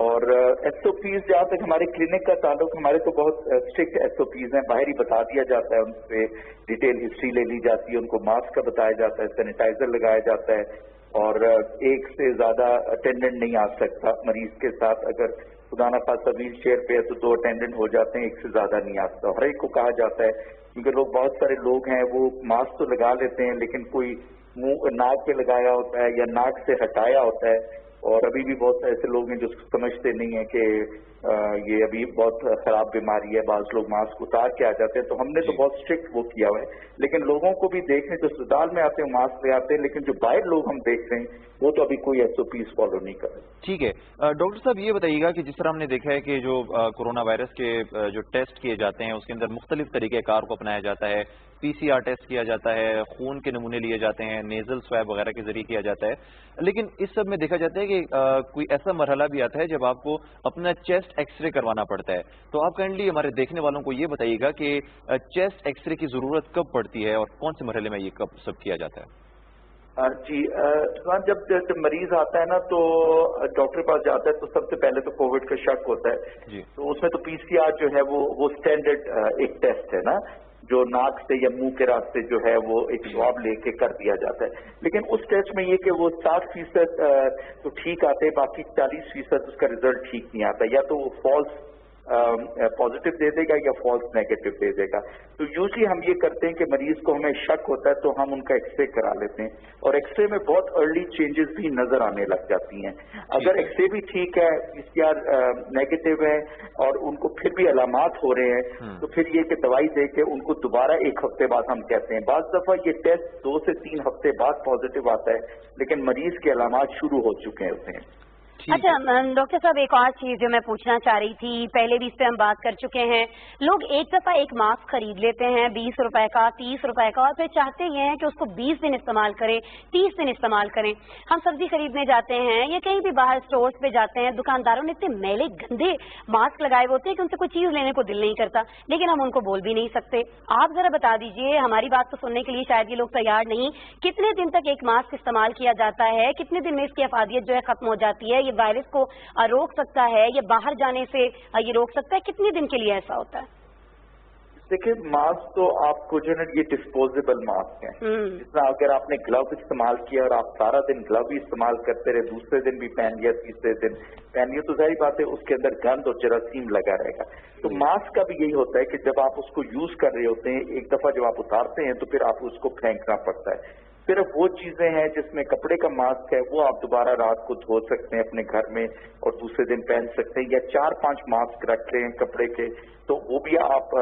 और एसओपीज जहाँ तक हमारे क्लिनिक का ताल्लुक, हमारे तो बहुत स्ट्रिक्ट एसओपीज हैं, बाहर ही बता दिया जाता है, उन पे डिटेल हिस्ट्री ले ली जाती है, उनको मास्क का बताया जाता है, सैनिटाइजर लगाया जाता है और एक से ज्यादा अटेंडेंट नहीं आ सकता मरीज के साथ। अगर खुदा न खास्ता व्हील चेयर पे है तो 2 अटेंडेंट हो जाते हैं, एक से ज्यादा नहीं आ सकता। हर एक को कहा जाता है, क्योंकि लोग, बहुत सारे लोग हैं वो मास्क तो लगा लेते हैं लेकिन कोई मुंह नाक पे लगाया होता है या नाक से हटाया होता है, और अभी भी बहुत ऐसे लोग हैं जो समझते नहीं है कि ये अभी बहुत खराब बीमारी है, बाज लोग मास्क उतार के आ जाते हैं। तो हमने तो बहुत स्ट्रिक्ट वो किया हुआ है, लेकिन लोगों को भी देखने जो अस्पताल में आते हैं मास्क ले आते हैं, लेकिन जो बाहर लोग हम देख रहे हैं वो तो अभी कोई एसओपीज फॉलो नहीं कर रहे। ठीक है डॉक्टर साहब, ये बताइएगा कि जिस तरह हमने देखा है कि जो कोरोना वायरस के जो टेस्ट किए जाते हैं उसके अंदर मुख्तलिफ तरीक़ेकार को अपनाया जाता है, पीसीआर टेस्ट किया जाता है, खून के नमूने लिए जाते हैं, नेजल स्वैब वगैरह के जरिए किया जाता है, लेकिन इस सब में देखा जाता है कि कोई ऐसा मरहला भी आता है जब आपको अपना चेस्ट एक्सरे करवाना पड़ता है। तो आप काइंडली हमारे देखने वालों को ये बताइएगा कि चेस्ट एक्सरे की जरूरत कब पड़ती है और कौन से मरहले में ये कब सब किया जाता है? जी, जब मरीज आता है ना तो डॉक्टर के पास जाता है तो सबसे पहले तो कोविड का शक होता है जी। तो उसमें तो पीसीआर जो है वो स्टैंडर्ड एक टेस्ट है ना, जो नाक से या मुंह के रास्ते जो है वो एक स्वाब लेके कर दिया जाता है। लेकिन उस टेस्ट में ये कि वो 60% तो ठीक आते हैं, बाकी 40% उसका रिजल्ट ठीक नहीं आता, या तो वो फॉल्स पॉजिटिव दे देगा या फॉल्स नेगेटिव दे देगा। तो यूजली हम ये करते हैं कि मरीज को हमें शक होता है तो हम उनका एक्सरे करा लेते हैं, और एक्सरे में बहुत अर्ली चेंजेस भी नजर आने लग जाती हैं। अगर एक्सरे भी ठीक है, PCR नेगेटिव है और उनको फिर भी अलामात हो रहे हैं, तो फिर ये कि दवाई दे के उनको दोबारा 1 हफ्ते बाद हम कहते हैं। बाज़ दफा ये टेस्ट 2 से 3 हफ्ते बाद पॉजिटिव आता है, लेकिन मरीज के अलामात शुरू हो चुके होते हैं। अच्छा डॉक्टर साहब, एक और चीज जो मैं पूछना चाह रही थी, पहले भी इस पे हम बात कर चुके हैं, लोग एक दफा एक मास्क खरीद लेते हैं 20 रुपए का, 30 रुपए का, और फिर चाहते ये हैं कि उसको 20 दिन इस्तेमाल करें, 30 दिन इस्तेमाल करें। हम सब्जी खरीदने जाते हैं या कहीं भी बाहर स्टोर्स पे जाते हैं, दुकानदारों ने इतने मैले गंदे मास्क लगाए होते हैं कि उनसे कोई चीज लेने को दिल नहीं करता, लेकिन हम उनको बोल भी नहीं सकते। आप जरा बता दीजिए, हमारी बात को सुनने के लिए शायद ये लोग तैयार नहीं, कितने दिन तक एक मास्क इस्तेमाल किया जाता है, कितने दिन में इसकी अफादियत जो है खत्म हो जाती है, ये वायरस को रोक सकता है या बाहर जाने से ये रोक सकता है, कितने दिन के लिए ऐसा होता है? देखिए, मास्क तो आपको जो है ये डिस्पोजेबल मास्क है, जितना अगर आपने ग्लव इस्तेमाल किया और आप सारा दिन ग्लव ही इस्तेमाल करते रहे, दूसरे दिन भी पहन लिया, तीसरे दिन पहन लिया, तो जाहिर बात है उसके अंदर गंद और जरासीम लगा रहेगा। तो मास्क का भी यही होता है कि जब आप उसको यूज कर रहे होते हैं, एक दफा जब आप उतारते हैं तो फिर आपको उसको फेंकना पड़ता है। सिर्फ वो चीजें हैं जिसमें कपड़े का मास्क है, वो आप दोबारा रात को धो सकते हैं अपने घर में और दूसरे दिन पहन सकते हैं, या 4-5 मास्क रख लें कपड़े के, तो वो भी आप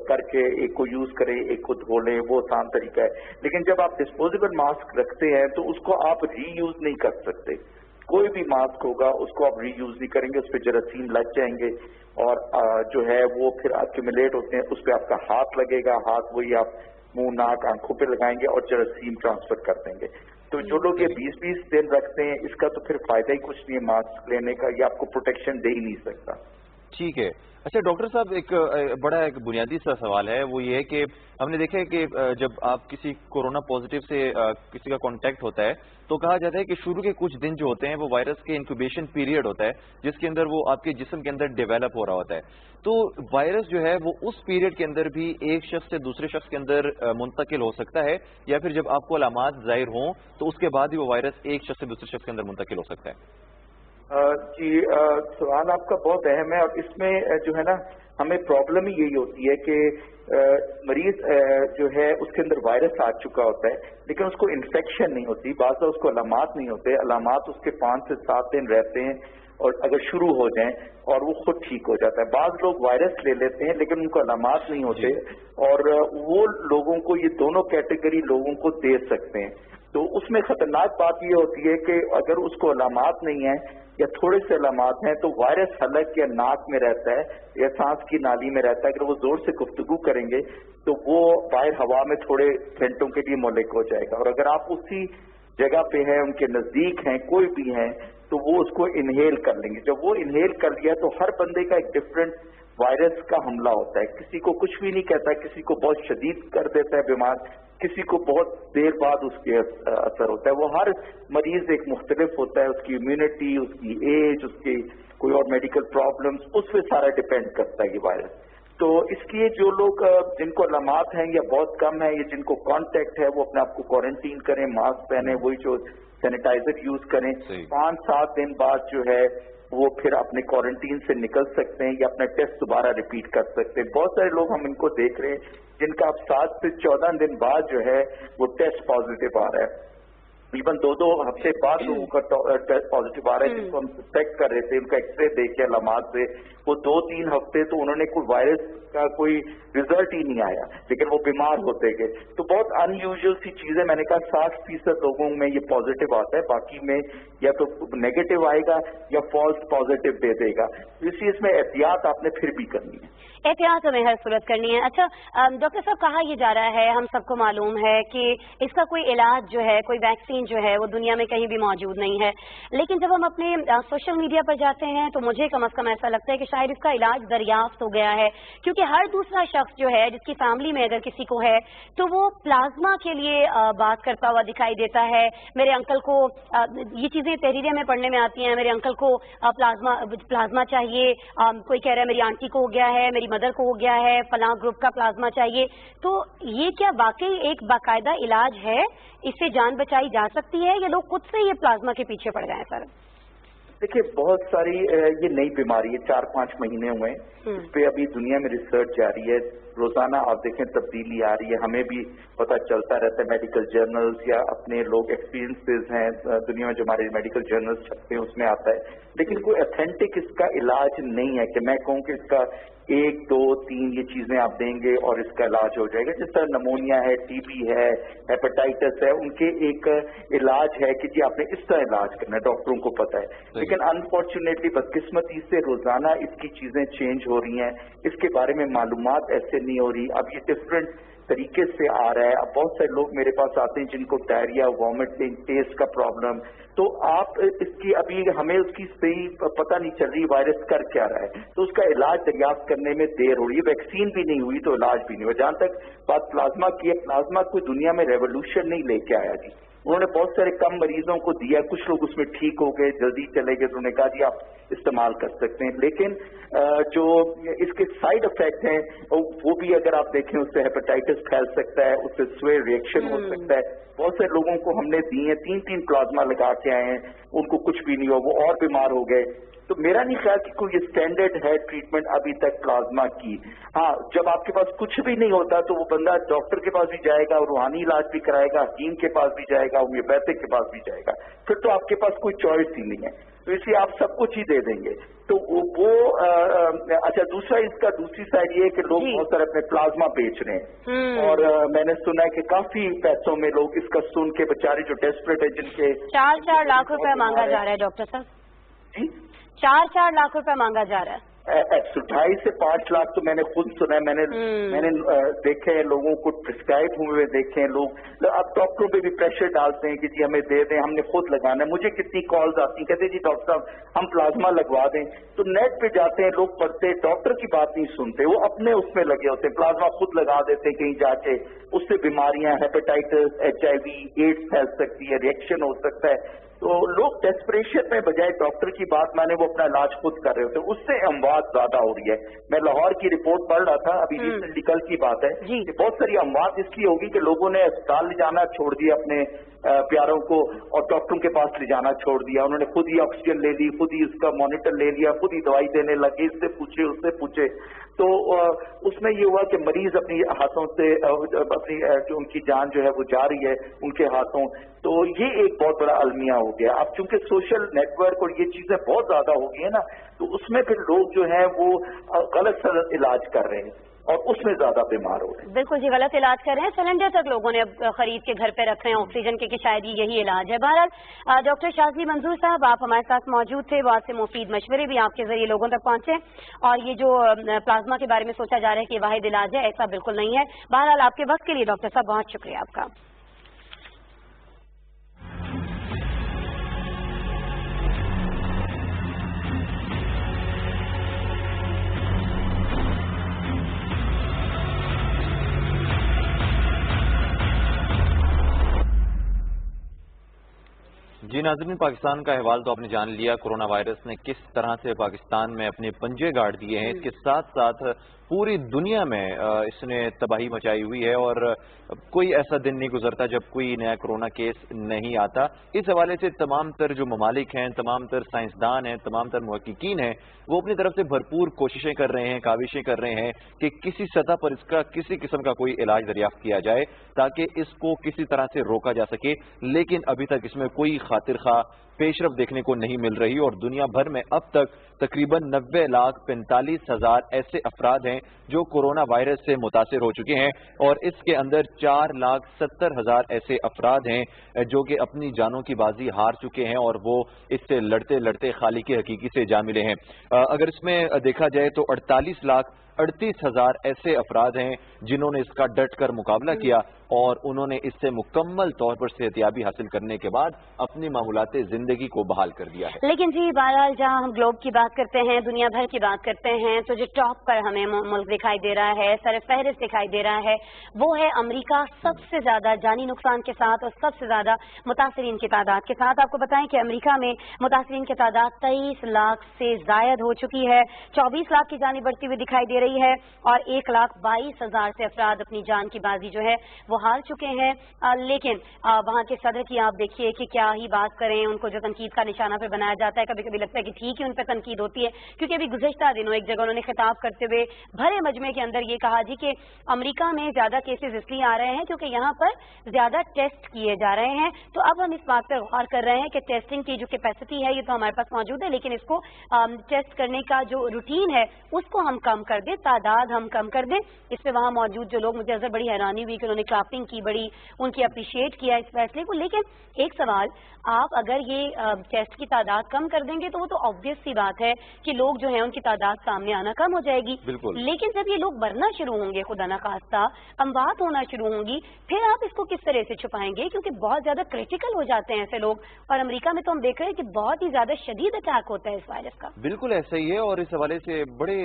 करके एक को यूज करें, एक को धो लें, वो आसान तरीका है। लेकिन जब आप डिस्पोजेबल मास्क रखते हैं तो उसको आप रीयूज नहीं कर सकते। कोई भी मास्क होगा उसको आप रीयूज नहीं करेंगे, उस पर जरासीम लग जाएंगे और जो है वो फिर एक्यूमुलेट होते हैं, उस पर आपका हाथ लगेगा, हाथ वही आप मुंह नाक आंखों पे लगाएंगे और जरासीम ट्रांसफर कर देंगे। तो जो लोग ये 20-20 दिन रखते हैं, इसका तो फिर फायदा ही कुछ नहीं है मास्क लेने का, ये आपको प्रोटेक्शन दे ही नहीं सकता। ठीक है। अच्छा डॉक्टर साहब, एक बड़ा एक बुनियादी सा सवाल है, वो ये है कि हमने देखा है कि जब आप किसी कोरोना पॉजिटिव से किसी का कांटेक्ट होता है तो कहा जाता है कि शुरू के कुछ दिन जो होते हैं वो वायरस के इंक्यूबेशन पीरियड होता है, जिसके अंदर वो आपके जिस्म के अंदर डेवलप हो रहा होता है। तो वायरस जो है वो उस पीरियड के अंदर भी एक शख्स से दूसरे शख्स के अंदर मुंतकिल हो सकता है, या फिर जब आपको अलामात जाहिर हों तो उसके बाद ही वो वायरस एक शख्स से दूसरे शख्स के अंदर मुंतकिल हो सकता है? जी, सवाल आपका बहुत अहम है, और इसमें जो है ना हमें प्रॉब्लम ही यही होती है कि मरीज जो है उसके अंदर वायरस आ चुका होता है, लेकिन उसको इन्फेक्शन नहीं होती, बाज़ उसको अलामात नहीं होते, अलामात उसके 5 से 7 दिन रहते हैं और अगर शुरू हो जाएं और वो खुद ठीक हो जाता है। बाज़ लोग वायरस ले लेते हैं लेकिन उनको अलामात नहीं होते, और वो लोगों को, ये दोनों कैटेगरी लोगों को दे सकते हैं। तो उसमें खतरनाक बात ये होती है कि अगर उसको अलामात नहीं है या थोड़े से अलामात हैं तो वायरस हलक या नाक में रहता है या सांस की नाली में रहता है, अगर वो जोर से गुफ्तगू करेंगे तो वो बाहर हवा में थोड़े घंटों के लिए मोलिक हो जाएगा, और अगर आप उसी जगह पे हैं, उनके नजदीक हैं, कोई भी हैं, तो वो उसको इनहेल कर लेंगे। जब वो इनहेल कर लिया तो हर बंदे का एक डिफरेंट वायरस का हमला होता है, किसी को कुछ भी नहीं कहता, किसी को बहुत शदीद कर देता है बीमार, किसी को बहुत देर बाद उसके असर होता है। वो हर मरीज एक मुख्तलिफ होता है, उसकी इम्यूनिटी, उसकी एज, उसकी कोई और मेडिकल प्रॉब्लम्स, उस पर सारा डिपेंड करता है ये वायरस। तो इसलिए जो लोग जिनको अलामात हैं या बहुत कम है या जिनको कांटेक्ट है, वो अपने आप को क्वारंटीन करें, मास्क पहने, वही जो सैनिटाइजर यूज करें। 5-7 दिन बाद जो है वो फिर अपने क्वारंटीन से निकल सकते हैं या अपना टेस्ट दोबारा रिपीट कर सकते हैं। बहुत सारे लोग हम इनको देख रहे हैं जिनका अब 7 से 14 दिन बाद जो है वो टेस्ट पॉजिटिव आ रहा है, इवन 2-2 हफ्ते बाद लोगों का टेस्ट पॉजिटिव आ रहा है, जिसको हम सस्पेक्ट कर रहे थे, उनका एक्सरे देखे अलामात से, वो 2-3 हफ्ते तो उन्होंने कोई वायरस का कोई रिजल्ट ही नहीं आया, लेकिन वो बीमार होते गए। तो बहुत अनयूजुअल सी चीज है। मैंने कहा 60% लोगों में ये पॉजिटिव आता है, बाकी में या तो नेगेटिव आएगा या फॉल्स पॉजिटिव दे देगा, इसलिए इसमें एहतियात आपने फिर भी करनी है, एहतियात हमें हर सूरत करनी है। अच्छा डॉक्टर साहब, कहा यह जा रहा है, हम सबको मालूम है कि इसका कोई इलाज जो है, कोई वैक्सीन जो है वो दुनिया में कहीं भी मौजूद नहीं है, लेकिन जब हम अपने सोशल मीडिया पर जाते हैं तो मुझे कम से कम ऐसा लगता है कि शायद इसका इलाज दरियाफ्त हो गया है, क्योंकि हर दूसरा शख्स जो है जिसकी फैमिली में अगर किसी को है तो वो प्लाज्मा के लिए बात करता हुआ दिखाई देता है। मेरे अंकल को ये चीजें तहरीरें में पढ़ने में आती हैं, मेरे अंकल को प्लाज्मा चाहिए, कोई कह रहा है मेरी आंटी को हो गया है, मेरी मदर को हो गया है, फलां ग्रुप का प्लाज्मा चाहिए। तो ये क्या वाकई एक बाकायदा इलाज है, इससे जान बचाई जा सकती है या लोग खुद से ये प्लाज्मा के पीछे पड़ गए हैं? सर देखिए बहुत सारी ये नई बीमारी है, 4-5 महीने हुए इस पे अभी दुनिया में रिसर्च जारी है, रोजाना आप देखें तब्दीली आ रही है, हमें भी पता चलता रहता है, मेडिकल जर्नल्स या अपने लोग एक्सपीरियंसेस हैं दुनिया में जो हमारे मेडिकल जर्नल्स छपते हैं उसमें आता है, लेकिन कोई ऑथेंटिक इसका इलाज नहीं है कि मैं कहूँ कि इसका 1, 2, 3 ये चीजें आप देंगे और इसका इलाज हो जाएगा। जिस तरह नमोनिया है, टीबी है, हेपेटाइटिस है, उनके एक इलाज है कि जी आपने इस तरह इलाज करना है, डॉक्टरों को पता है, लेकिन अनफॉर्चुनेटली बदकिस्मती से रोजाना इसकी चीजें चेंज हो रही हैं, इसके बारे में मालूमात ऐसे नहीं हो रही। अब ये डिफरेंट तरीके से आ रहा है। अब बहुत सारे लोग मेरे पास आते हैं जिनको डायरिया, वॉमिटिंग, टेस्ट का प्रॉब्लम, तो आप इसकी अभी हमें उसकी सही पता नहीं चल रही वायरस कर क्या रहा है, तो उसका इलाज दरियाफ्त करने में देर हो रही है। वैक्सीन भी नहीं हुई तो इलाज भी नहीं हुआ। जहां तक बात प्लाज्मा की है, प्लाज्मा कोई दुनिया में रेवोल्यूशन नहीं लेके आया जी, उन्होंने बहुत सारे कम मरीजों को दिया, कुछ लोग उसमें ठीक हो गए, जल्दी चले गए, तो उन्होंने कहा जी आप इस्तेमाल कर सकते हैं, लेकिन जो इसके साइड इफेक्ट हैं वो भी अगर आप देखें, उससे हेपेटाइटिस फैल सकता है, उससे स्वे रिएक्शन हो सकता है। बहुत से लोगों को हमने दिए, 3-3 प्लाज्मा लगा के आए हैं, उनको कुछ भी नहीं हुआ, वो और बीमार हो गए। तो मेरा नहीं ख्याल कि कोई स्टैंडर्ड है ट्रीटमेंट अभी तक प्लाज्मा की। हाँ, जब आपके पास कुछ भी नहीं होता तो वो बंदा डॉक्टर के पास भी जाएगा, रूहानी इलाज भी कराएगा, हकीम के पास भी जाएगा, होम्योपैथिक के पास भी जाएगा, फिर तो आपके पास कोई चॉइस ही नहीं है, तो इसलिए आप सब कुछ ही दे देंगे। तो वो अच्छा, दूसरा इसका दूसरी साइड ये है कि लोग बहुत सारे अपने प्लाज्मा बेच रहे हैं, और मैंने सुना है कि काफी पैसों में लोग इसका सुन के बेचारे जो डेस्परेट है, जिनके 4-4 लाख रुपए मांगा जा रहा है डॉक्टर साहब जी, 4-4 लाख रुपए मांगा जा रहा है। 2.5 से 5 लाख तो मैंने खुद सुना है, मैंने देखे हैं, लोगों को प्रिस्क्राइब हुए देखे हैं लोग। अब डॉक्टरों पे भी प्रेशर डालते हैं कि जी हमें दे दें, हमने खुद लगाना है। मुझे कितनी कॉल्स आती हैं, कहते हैं जी डॉक्टर साहब हम प्लाज्मा लगवा दें, तो नेट पे जाते हैं लोग, पढ़ते हैं, डॉक्टर की बात नहीं सुनते, वो अपने उसमें लगे होते हैं, प्लाज्मा खुद लगा देते हैं कहीं जाके, उससे बीमारियां, हेपेटाइटिस, HIV, एड्स फैल सकती है, रिएक्शन हो सकता है। तो लोग डेस्परेशन में बजाय डॉक्टर की बात माने वो अपना इलाज खुद कर रहे होते हैं, उससे अमवात ज्यादा हो रही है। मैं लाहौर की रिपोर्ट पढ़ रहा था, अभी रिसेंटली कल की बात है कि बहुत सारी अमवात इसलिए होगी कि लोगों ने अस्पताल ले जाना छोड़ दिया अपने प्यारों को, और डॉक्टरों के पास ले जाना छोड़ दिया। उन्होंने खुद ही ऑक्सीजन ले ली, खुद ही उसका मॉनिटर ले लिया, खुद ही दवाई देने लगे, इससे पूछे उससे पूछे। तो उसमें ये हुआ कि मरीज अपनी हाथों से अपनी जो उनकी जान जो है वो जा रही है उनके हाथों। तो ये एक बहुत बड़ा अलमिया हो गया। अब चूंकि सोशल नेटवर्क और ये चीजें बहुत ज्यादा हो गई है ना, तो उसमें फिर लोग जो हैं वो गलत सलत इलाज कर रहे हैं और उसमें ज्यादा बीमार हो रहे हैं। बिल्कुल जी, गलत इलाज कर रहे हैं। सिलेंडर तक लोगों ने अब खरीद के घर पे रख रहे हैं ऑक्सीजन के, कि शायद यही इलाज है। बहरहाल डॉक्टर शाज़ली मंजूर साहब, आप हमारे साथ मौजूद थे, बहुत से मुफीद मशवरे भी आपके जरिए लोगों तक पहुंचे, और ये जो प्लाज्मा के बारे में सोचा जा रहा है कि वाहिद इलाज है, ऐसा बिल्कुल नहीं है। बहरहाल आपके वक्त के लिए डॉक्टर साहब बहुत शुक्रिया आपका। जी नाज़रीन, पाकिस्तान का अहवाल तो आपने जान लिया। कोरोना वायरस ने किस तरह से पाकिस्तान में अपने पंजे गाड़ दिए हैं, इसके साथ साथ पूरी दुनिया में इसने तबाही मचाई हुई है, और कोई ऐसा दिन नहीं गुजरता जब कोई नया कोरोना केस नहीं आता। इस हवाले से तमाम तर जो ममालिक हैं, तमाम तर साइंसदान हैं, तमाम तर मुहक्किकीन हैं, वो अपनी तरफ से भरपूर कोशिशें कर रहे हैं, काविशें कर रहे हैं कि किसी सतह पर इसका किसी किस्म का कोई इलाज दरियाफ्त किया जाए ताकि इसको किसी तरह से रोका जा सके। लेकिन अभी तक इसमें कोई खातिर खा पेशरफ देखने को नहीं मिल रही, और दुनिया भर में अब तक तकरीबन 90,45,000 ऐसे अफराद हैं जो कोरोना वायरस से मुतासिर हो चुके हैं, और इसके अंदर 4,70,000 ऐसे अफराद हैं जो कि अपनी जानों की बाजी हार चुके हैं, और वो इससे लड़ते लड़ते खालिक हकीकी से जा मिले हैं। अगर इसमें देखा जाए तो 48,38,000 ऐसे अफराद हैं जिन्होंने इसका डट कर मुकाबला किया, और उन्होंने इससे मुकम्मल तौर पर सेहतियाबी हासिल करने के बाद अपनी मामूलाते जिंदगी को बहाल कर दिया है। लेकिन जी बहरहाल जहां हम ग्लोब की बात करते हैं, दुनिया भर की बात करते हैं, तो जो टॉप पर हमें मुल्क दिखाई दे रहा है, सरफहरिस्त दिखाई दे रहा है, वो है अमेरिका, सबसे ज्यादा जानी नुकसान के साथ और सबसे ज्यादा मुतासरीन की तादाद के साथ। आपको बताएं कि अमेरिका में मुतासरीन की तादाद 23 लाख से जायद हो चुकी है, 24 लाख की जानी बढ़ती हुई दिखाई दे रही गई है और 1,22,000 से अफराद अपनी जान की बाजी जो है वो हार चुके हैं। लेकिन वहाँ के सदर की आप देखिए कि क्या ही बात करें, उनको जो तनकीद का निशाना पे बनाया जाता है, कभी कभी लगता है कि ठीक है उन पर तनकीद होती है, क्योंकि अभी गुज़श्ता दिनों एक जगह उन्होंने खिताब करते हुए भरे मजमे के अंदर ये कहा जी कि अमेरिका में ज्यादा केसेस इसलिए आ रहे हैं क्योंकि यहाँ पर ज्यादा टेस्ट किए जा रहे हैं। तो अब हम इस बात पर गौर कर रहे हैं कि टेस्टिंग की जो कैपेसिटी है ये तो हमारे पास मौजूद है, लेकिन इसको टेस्ट करने का जो रूटीन है उसको हम कम कर दें, तादाद हम कम कर दें। इस पे वहाँ मौजूद जो लोग, मुझे अजर बड़ी हैरानी हुई कि उन्होंने क्लापिंग की, बड़ी उनकी अप्रिशिएट किया इस फैसले को। लेकिन एक सवाल, आप अगर ये टेस्ट की तादाद कम कर देंगे तो वो तो ऑब्वियस सी बात है कि लोग जो है उनकी तादाद सामने आना कम हो जाएगी। लेकिन जब ये लोग मरना शुरू होंगे, खुदा न खास्ता अमवात होना शुरू होंगी, फिर आप इसको किस तरह से छुपाएंगे? क्योंकि बहुत ज्यादा क्रिटिकल हो जाते हैं ऐसे लोग, और अमेरिका में तो हम देख रहे हैं कि बहुत ही ज्यादा शदीद अटैक होता है इस वायरस का। बिल्कुल ऐसा ही है, और इस हवाले से बड़े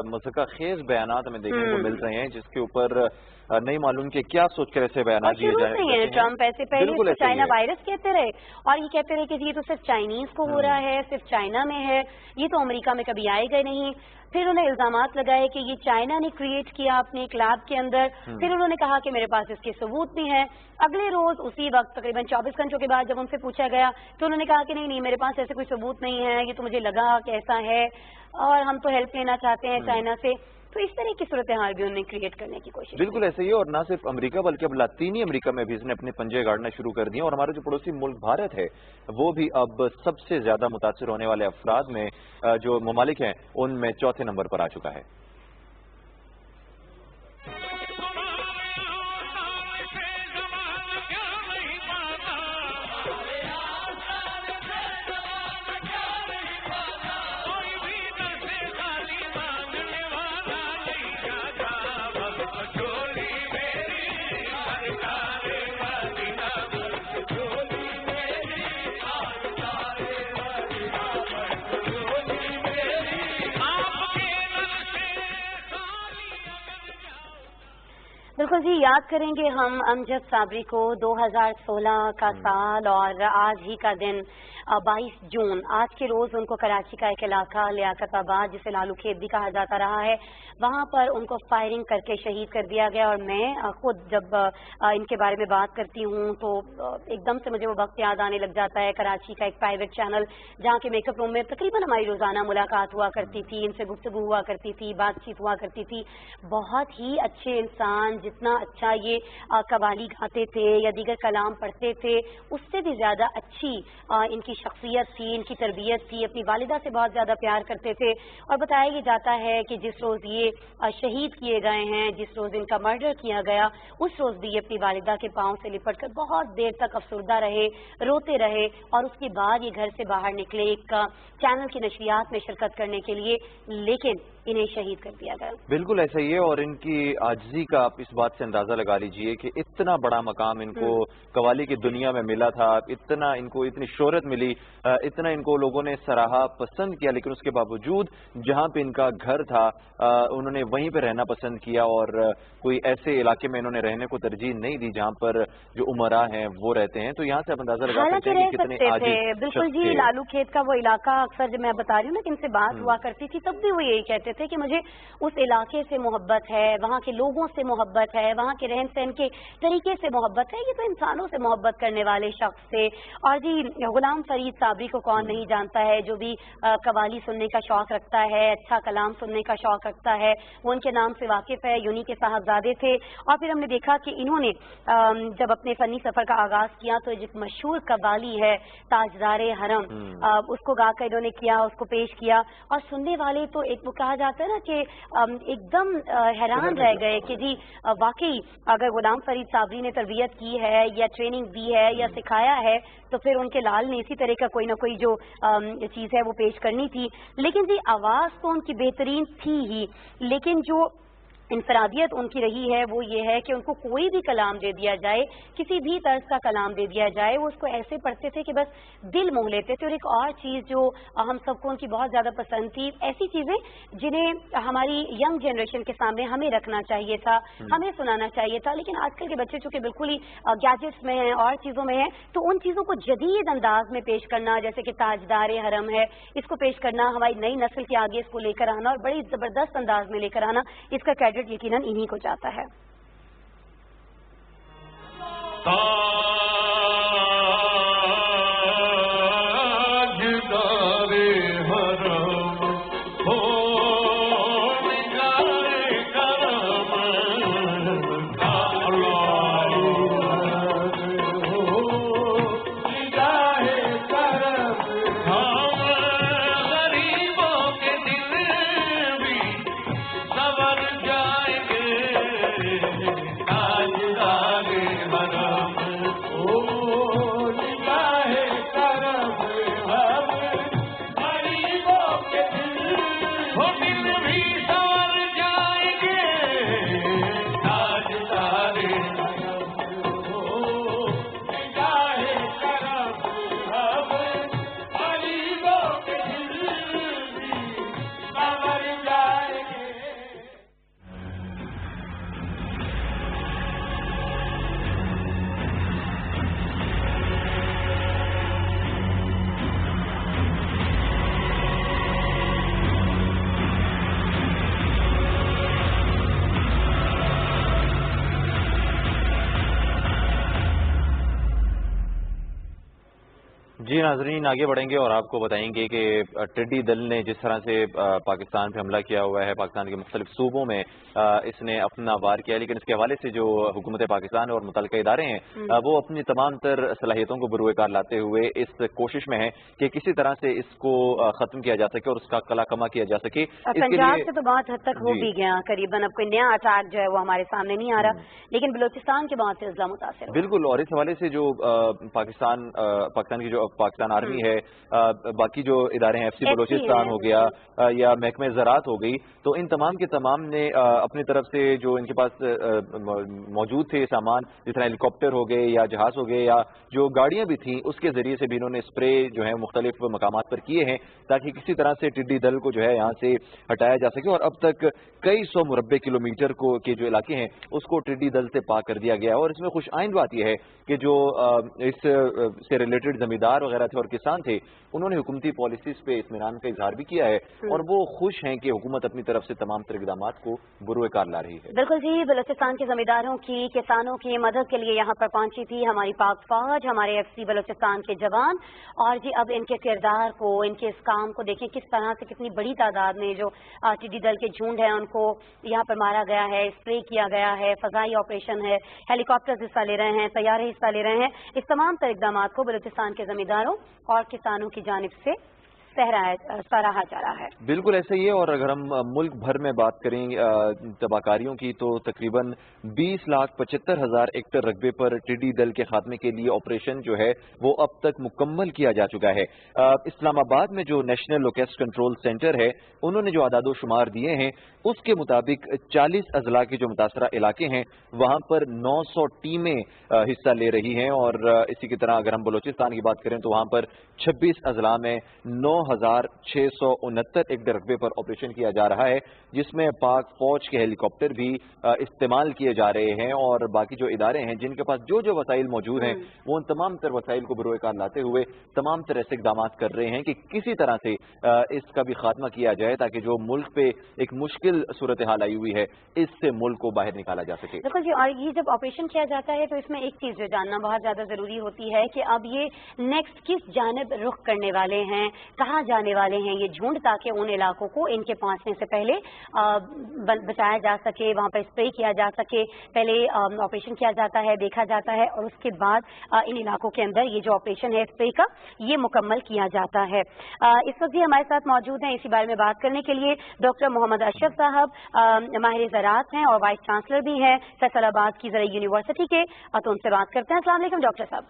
मज़ाक़ खेज बयानात हमें देखने को मिल रहे हैं, जिसके ऊपर नहीं मालूम कि क्या सोचकर ऐसे बयानात दिए जा रहे हैं। ट्रम्प ऐसे पहले चाइना वायरस कहते रहे और ये कहते रहे कि ये तो सिर्फ चाइनीज को हो रहा है, सिर्फ चाइना में है, ये तो अमेरिका में कभी आएगा नहीं। फिर उन्हें इल्जामात लगाए कि ये चाइना ने क्रिएट किया अपने एक लैब के अंदर। फिर उन्होंने कहा कि मेरे पास इसके सबूत भी हैं। अगले रोज उसी वक्त तकरीबन 24 घंटों के बाद जब उनसे पूछा गया तो उन्होंने कहा कि नहीं मेरे पास ऐसे कोई सबूत नहीं है, ये तो मुझे लगा कि ऐसा है और हम तो हेल्प लेना चाहते हैं चाइना से। तो इस तरह की सूरत हाल भी उन्होंने क्रिएट करने की कोशिश। बिल्कुल ऐसे ही है, और न सिर्फ अमेरिका बल्कि अब लातीनी अमेरिका में भी इसने अपने पंजे गाड़ना शुरू कर दिए, और हमारा जो पड़ोसी मुल्क भारत है वो भी अब सबसे ज्यादा मुतासिर होने वाले अफराद में जो ममालिक हैं उनमें चौथे नंबर पर आ चुका है। बिल्कुल जी, याद करेंगे हम अमजद साबरी को 2016 का साल और आज ही का दिन 22 जून। आज के रोज उनको कराची का एक इलाका लियाकताबाद, जिसे लालू खेत भी कहा जाता रहा है, वहां पर उनको फायरिंग करके शहीद कर दिया गया। और मैं खुद जब इनके बारे में बात करती हूँ तो एकदम से मुझे वो वक्त याद आने लग जाता है, कराची का एक प्राइवेट चैनल जहाँ के मेकअप रूम में तकरीबन हमारी रोजाना मुलाकात हुआ करती थी, इनसे गुफ्तगू हुआ करती थी, बातचीत हुआ करती थी। बहुत ही अच्छे इंसान, जितना अच्छा ये कवाली गाते थे या दीगर कलाम पढ़ते थे, उससे भी ज्यादा अच्छी इनकी शख्सियत थी, इनकी तरबियत थी। अपनी वालिदा से बहुत ज्यादा प्यार करते थे, और बताया ये जाता है कि जिस रोज ये शहीद किए गए हैं, जिस रोज इनका मर्डर किया गया, उस रोज भी ये अपनी वालिदा के पांव से लिपट कर बहुत देर तक अफसुर्दा रहे, रोते रहे, और उसके बाद ये घर से बाहर निकले एक चैनल की नशरियात में शिरकत करने के लिए, लेकिन इन्हें शहीद कर दिया गया। बिल्कुल ऐसा ही है, और इनकी आजिज़ी का आप इस बात से अंदाजा लगा लीजिए कि इतना बड़ा मकाम इनको कवाली की दुनिया में मिला था, इतना इनको इतनी शोहरत मिली, इतना इनको लोगों ने सराहा, पसंद किया, लेकिन उसके बावजूद जहां पे इनका घर था उन्होंने वहीं पे रहना पसंद किया, और कोई ऐसे इलाके में इन्होंने रहने को तरजीह नहीं दी जहां पर जो उमरा हैं वो रहते हैं। तो यहाँ से आप अंदाजा लगा सकते हैं कि कितने आजिज़। बिल्कुल जी, लालू खेत का वो इलाका, अक्सर जब मैं बता रही हूँ ना कि इनसे बात हुआ करती थी, तब भी वो यही कहते थे कि मुझे उस इलाके से मोहब्बत है, वहाँ के लोगों से मोहब्बत है, वहाँ के रहन सहन के तरीके से मोहब्बत है, ये तो इंसानों से मोहब्बत करने वाले शख्स थे। और जी, गुलाम फरीद साबरी को कौन नहीं जानता है, जो भी कवाली सुनने का शौक रखता है, अच्छा कलाम सुनने का शौक रखता है, वो उनके नाम से वाकिफ है। यूनी के साहबजादे थे, और फिर हमने देखा कि इन्होंने जब अपने फनी सफर का आगाज किया तो जिस मशहूर कवाली है ताजदारे हरम, उसको गाकर इन्होंने किया, उसको पेश किया, और सुनने वाले तो एक वो कहा जाता है ना कि एकदम हैरान रह गए कि जी वाकई अगर गुलाम फरीद साबरी ने तरबियत की है या ट्रेनिंग दी है या सिखाया है तो फिर उनके लाल ने इसी तरह का कोई ना कोई जो चीज है वो पेश करनी थी। लेकिन जी आवाज तो उनकी बेहतरीन थी ही, लेकिन जो انفرادیت ان کی رہی ہے وہ یہ ہے کہ ان کو کوئی بھی کلام دے دیا جائے، کسی بھی طرز کا کلام دے دیا جائے، وہ اس کو ایسے پڑھتے تھے کہ بس دل موہ لیتے تھے. اور ایک اور چیز جو ہم سب کو ان کی بہت زیادہ پسند تھی، ایسی چیزیں جنہیں ہماری ینگ جنریشن کے سامنے ہمیں رکھنا چاہیے تھا، ہمیں سنانا چاہیے تھا. لیکن آج کل کے بچے چونکہ بالکل ہی گیجٹس میں ہیں اور چیزوں میں ہیں، تو ان چیزوں کو جدید انداز میں پیش کرنا، جیسے کہ تاجدار حرم ہے، اس کو پیش کرنا، ہماری نئی نسل کے آگے اس کو لے کر آنا اور بڑی زبردست انداز میں لے کر آنا، اس کا کریڈٹ یقیناً انہی کو جاتا ہے. جی ناظرین، آگے بڑھیں گے اور آپ کو بتائیں گے کہ ٹڈی دل نے جس طرح سے پاکستان پہ حملہ کیا ہوا ہے، پاکستان کے مختلف صوبوں میں اس نے اپنا وار کیا، لیکن اس کے حوالے سے جو حکومت پاکستان اور متعلقہ ادارے ہیں وہ اپنی تمام تر صلاحیتوں کو بروئے کار لاتے ہوئے اس کوشش میں ہیں کہ کسی طرح سے اس کو ختم کیا جا سکے اور اس کا قلع کما کیا جا سکے. پنجاب سے تو بہت حد تک ہو بھی گیا قریباً، اب کوئی نیا اٹیک جو ہے وہ ہمارے سامنے نہیں آ رہا، لیکن بلوچستان کے بہت سے اضلاع متاثر بالکل. اور اس حوالے سے جو پاکستان کی جو پاکستان آرمی ہے، باقی جو ادارے ہیں، FC بلوچستان ہو گیا یا محکمہ زراعت ہو گئی، تو ان تمام کے تمام نے اپنی طرف سے جو ان کے پاس موجود تھے سامان، جس طرح ہیلی کاپٹر ہو گئے یا جہاز ہو گئے یا جو گاڑیاں بھی تھیں، اس کے ذریعے سے بھی انہوں نے اسپرے جو ہے مختلف مقامات پر کیے ہیں تاکہ کسی طرح سے ٹڈی دل کو جو ہے یہاں سے ہٹایا جا سکے. اور اب تک کئی 100 مربع کلومیٹر کے جو علاقے ہیں اس کو ٹڈی دل سے پاک کر دیا گیا ہے. اور اس میں خوش آئند بات یہ ہے کہ جو اس سے ریلیٹڈ زمیندار وغیرہ تھے اور کسان تھے، انہوں نے حکومتی پالیسیز پہ اطمینان کا اظہار بھی کیا ہے اور وہ خوش ہیں کہ حکومت اپنی طرف سے تمام تر اقدامات کو بروئے کار لا رہی ہے. بالکل جی، بلوچستان کے زمینداروں کی، کسانوں کی مدد کے لیے یہاں پر پہنچی تھی ہماری پاک فوج، ہمارے FC بلوچستان کے جوان. اور جی اب ان کے کردار کو، ان کے اس کام کو دیکھیں کس طرح سے کتنی بڑی تعداد میں جو ٹڈی دل کے جھنڈ ہیں ان کو یہاں پر مارا گیا ہے، اسپرے کیا گیا ہے، فضائی آپریشن ہے، ہیلی کاپٹر حصہ لے رہے ہیں، طیارے حصہ لے رہے ہیں. اس تمام تر اقدامات کو بلوچستان کے زمینداروں اور کسانوں کی جانب سے سراہا جا رہا ہے. بالکل ایسا ہی ہے. اور اگر ہم ملک بھر میں بات کریں تباہ کاریوں کی، تو تقریباً 20,75,000 ایکڑ رقبے پر ٹڈی دل کے خاتمے کے لیے آپریشن جو ہے وہ اب تک مکمل کیا جا چکا ہے. اسلام آباد میں جو نیشنل لوکیسٹ کنٹرول سینٹر ہے، انہوں نے جو اعداد و شمار دیے ہیں اس کے مطابق 40 اضلاع کے جو متاثرہ علاقے ہیں وہاں پر 900 ٹیمیں حصہ لے رہی ہیں. اور اسی کی طرح اگر ہم بلوچستان کی بات کریں تو وہاں پر 26 اضلاع میں 9,669 ایکڑ رقبے پر آپریشن کیا جا رہا ہے، جس میں پاک فوج کے ہیلی کاپٹر بھی استعمال کیے جا رہے ہیں. اور باقی جو ادارے ہیں جن کے پاس جو وسائل موجود ہیں وہ ان تمام تر وسائل کو بروئے کار لاتے ہوئے تمام تر ایسے اقدامات کر رہے ہیں کہ کسی طرح سے اس کا بھی خاتمہ کیا جائے تاکہ جو ملک پہ ایک مشکل صورتحال آئی ہوئی ہے اس سے ملک کو باہر نکالا جا سکے. بالکل جی. اور یہ جب آپریشن کیا جاتا ہے تو اس میں ایک چیز جو جاننا بہت زیادہ ضروری ہوتی ہے کہ اب یہ نیکسٹ کس جانب رخ کرنے والے ہیں، کہاں جانے والے ہیں یہ جھنڈ، تاکہ ان علاقوں کو ان کے پہنچنے سے پہلے بچایا جا سکے، وہاں پر اسپرے کیا جا سکے. پہلے آپریشن کیا جاتا ہے، دیکھا جاتا ہے، اور اس کے بعد ان علاقوں کے اندر یہ جو آپریشن ہے اسپرے کا یہ مکمل کیا جاتا ہے. اس وقت بھی ہمارے ساتھ موجود ہیں اسی بارے میں بات کرنے کے لیے ڈاکٹر محمد اشرف صاحب، ماہر زراعت ہیں اور وائس چانسلر بھی ہیں فیصل آباد کی زرعی یونیورسٹی کے، تو ان سے بات کرتے ہیں. السلام علیکم ڈاکٹر صاحب.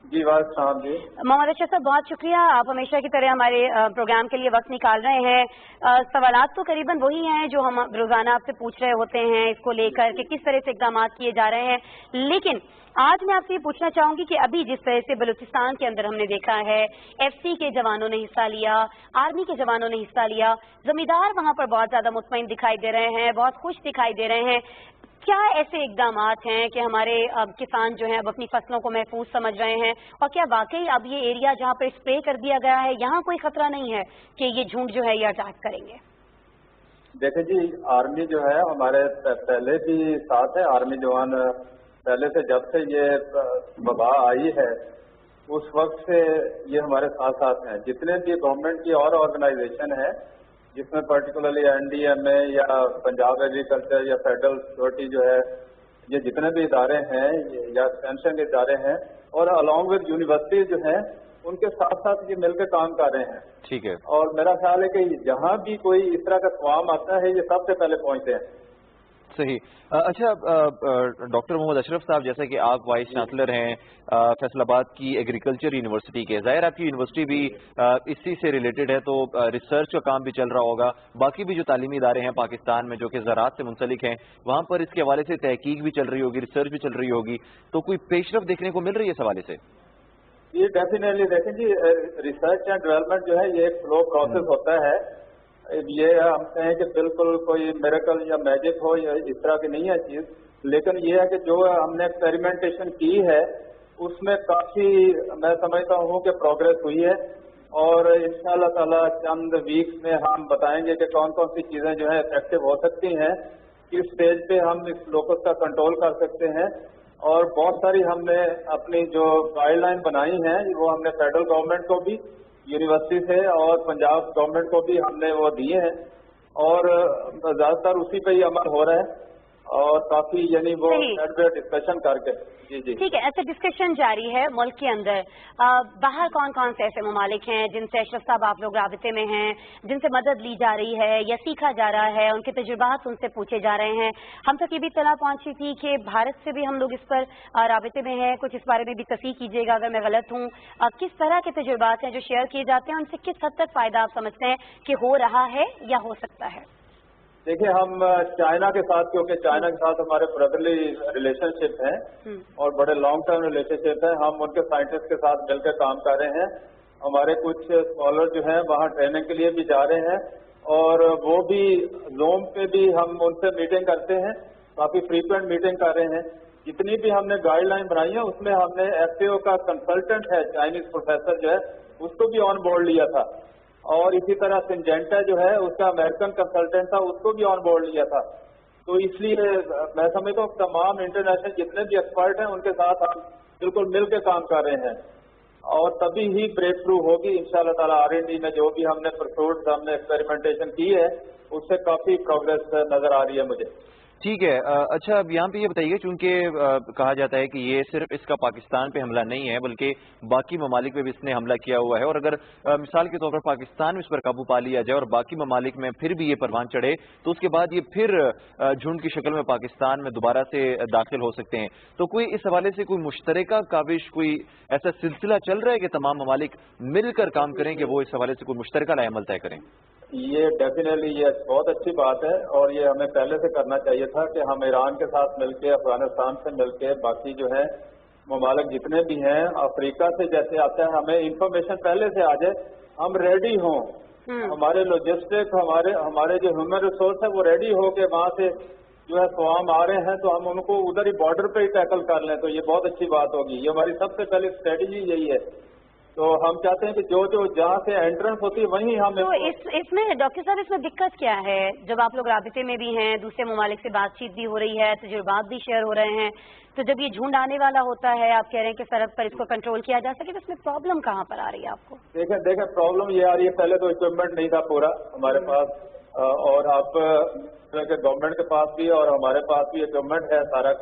जी वाद साहब जी। मोहम्मद अशरफ साहब, बहुत शुक्रिया, आप हमेशा की तरह हमारे प्रोग्राम के लिए वक्त निकाल रहे हैं। सवालात तो करीबन वही हैं जो हम रोजाना आपसे पूछ रहे होते हैं इसको लेकर कि किस तरह से इकदाम किए जा रहे हैं, लेकिन आज मैं आपसे ये पूछना चाहूंगी कि अभी जिस तरह से बलूचिस्तान के अंदर हमने देखा है FC के जवानों ने हिस्सा लिया, आर्मी के जवानों ने हिस्सा लिया, जमींदार वहां पर बहुत ज्यादा मुतमईन दिखाई दे रहे हैं, बहुत खुश दिखाई दे रहे हैं। क्या ऐसे इकदाम हैं कि हमारे किसान जो हैं अब अपनी फसलों को महफूज समझ रहे हैं, और क्या वाकई अब ये एरिया जहाँ पर स्प्रे कर दिया गया है यहाँ कोई खतरा नहीं है कि ये झुंड जो है ये अटैक करेंगे? देखें जी, आर्मी जो है हमारे पहले भी साथ है। आर्मी जवान पहले से, जब से ये वबा आई है उस वक्त से ये हमारे साथ साथ हैं। जितने भी गवर्नमेंट की और ऑर्गेनाइजेशन है जिसमें पर्टिकुलरली NDMA या पंजाब एग्रीकल्चर या फेडरल सिक्योरिटी जो है, ये जितने भी इदारे हैं या एक्सटेंशन के इदारे हैं और अलॉन्ग विद यूनिवर्सिटी जो हैं उनके साथ साथ ये मिलकर काम कर रहे हैं। ठीक है। और मेरा ख्याल है कि जहां भी कोई इस तरह का स्वाम आता है ये सबसे पहले पहुंचते हैं। सही। अच्छा, डॉक्टर मोहम्मद अशरफ साहब, जैसा कि आप वाइस चांसलर हैं फैसलाबाद की एग्रीकल्चर यूनिवर्सिटी के, जाहिर आपकी यूनिवर्सिटी भी इसी से रिलेटेड है, तो रिसर्च का काम भी चल रहा होगा। बाकी भी जो तालीमी इदारे हैं पाकिस्तान में जो कि ज़राअत से मुंसलिक हैं, वहाँ पर इसके हवाले से तहकीक भी चल रही होगी, रिसर्च भी चल रही होगी, तो कोई पेशरफ देखने को मिल रही है इस हवाले से? ये डेफिनेटली देखें जी, रिसर्च एंड डेवलपमेंट जो है ये एक स्लो प्रोसेस होता है। ये हम कहें कि बिल्कुल कोई मिरेकल या मैजिक हो या इस तरह की नहीं है चीज, लेकिन ये है कि जो हमने एक्सपेरिमेंटेशन की है उसमें काफी मैं समझता हूँ कि प्रोग्रेस हुई है, और इंशाअल्लाह ताला चंद वीक्स में हम बताएंगे कि कौन कौन सी चीजें जो है इफेक्टिव हो सकती हैं, किस स्टेज पे हम इस लोकस का कंट्रोल कर सकते हैं। और बहुत सारी हमने अपनी जो गाइडलाइन बनाई हैं वो हमने फेडरल गवर्नमेंट को भी, यूनिवर्सिटी से और पंजाब गवर्नमेंट को भी हमने वो दिए हैं, और ज्यादातर उसी पे ही अमल हो रहा है और काफी यानी वो डिस्कशन करके। जी जी ठीक है। अच्छा, डिस्कशन जारी है मुल्क के अंदर। बाहर कौन कौन से ऐसे ममालिक हैं जिनसे अशरफ साहब आप लोग राबिते में हैं, जिनसे मदद ली जा रही है या सीखा जा रहा है, उनके तजुर्बात उनसे पूछे जा रहे हैं? हम तक ये भी इत्तला पहुंची थी कि भारत से भी हम लोग इस पर राबिते में हैं, कुछ इस बारे में भी तस्दीक कीजिएगा अगर मैं गलत हूँ। किस तरह के तजुर्बात हैं जो शेयर किए जाते हैं, उनसे किस हद तक फायदा आप समझते हैं कि हो रहा है या हो सकता है? देखिए, हम चाइना के साथ, क्योंकि चाइना के साथ हमारे ब्रदरली रिलेशनशिप हैं और बड़े लॉन्ग टर्म रिलेशनशिप है, हम उनके साइंटिस्ट के साथ मिलकर काम कर रहे हैं। हमारे कुछ स्कॉलर जो हैं वहाँ ट्रेनिंग के लिए भी जा रहे हैं, और वो भी ज़ूम पे भी हम उनसे मीटिंग करते हैं, काफी फ्रीक्वेंट मीटिंग कर रहे हैं। जितनी भी हमने गाइडलाइन बनाई है उसमें हमने FAO का कंसल्टेंट है चाइनीज प्रोफेसर जो है उसको भी ऑन बोर्ड लिया था, और इसी तरह सिंजेंटा जो है उसका अमेरिकन कंसल्टेंट था उसको भी ऑन बोर्ड लिया था। तो इसलिए मैं समझता हूँ तमाम इंटरनेशनल जितने भी एक्सपर्ट हैं उनके साथ हम बिल्कुल मिलकर काम कर रहे हैं, और तभी ही ब्रेक थ्रू होगी इंशाअल्लाह ताला। R&D में जो भी हमने परसूट, हमने एक्सपेरिमेंटेशन की है उससे काफी प्रोग्रेस नजर आ रही है मुझे। ठीक है। अच्छा, अब यहाँ पे ये बताइए, चूंकि कहा जाता है कि ये सिर्फ इसका पाकिस्तान पे हमला नहीं है बल्कि बाकी ममालिक पे भी इसने हमला किया हुआ है, और अगर मिसाल के तौर पर पाकिस्तान में इस पर काबू पा लिया जाए और बाकी ममालिक में फिर भी ये परवान चढ़े तो उसके बाद ये फिर झुंड की शक्ल में पाकिस्तान में दोबारा से दाखिल हो सकते हैं, तो कोई इस हवाले से कोई मुश्तरका काविश, कोई ऐसा सिलसिला चल रहा है कि तमाम ममालिक मिलकर काम करें कि वो इस हवाले से कोई मुश्तरका लाएमल तय करें? ये डेफिनेटली ये बहुत अच्छी बात है, और ये हमें पहले से करना चाहिए था कि हम ईरान के साथ मिलके, अफगानिस्तान से मिलके, बाकी जो है ममालिक जितने भी हैं, अफ्रीका से जैसे आता है, हमें इंफॉर्मेशन पहले से आ जाए, हम रेडी हों, हमारे लॉजिस्टिक, हमारे जो ह्यूमन रिसोर्स है वो रेडी हो के वहाँ से जो है स्वाम आ रहे हैं तो हम उनको उधर ही बॉर्डर पे ही टैकल कर लें, तो ये बहुत अच्छी बात होगी। ये हमारी सबसे पहले स्ट्रेटेजी यही है। तो हम चाहते हैं कि जो जहाँ से एंट्रेंस होती है वहीं हम। तो इसमें डॉक्टर साहब, इसमें दिक्कत क्या है? जब आप लोग राबिते में भी हैं, दूसरे ममालिक से बातचीत भी हो रही है, तजुर्बात भी शेयर हो रहे हैं, तो जब ये झुंड आने वाला होता है, आप कह रहे हैं कि सरहद पर इसको कंट्रोल किया जा सके, तो इसमें प्रॉब्लम कहाँ पर आ रही है आपको? देखें प्रॉब्लम ये आ रही है, पहले तो इक्विपमेंट नहीं था पूरा हमारे पास, और अब गवर्नमेंट के पास भी और हमारे पास भी इक्विपमेंट है सारा,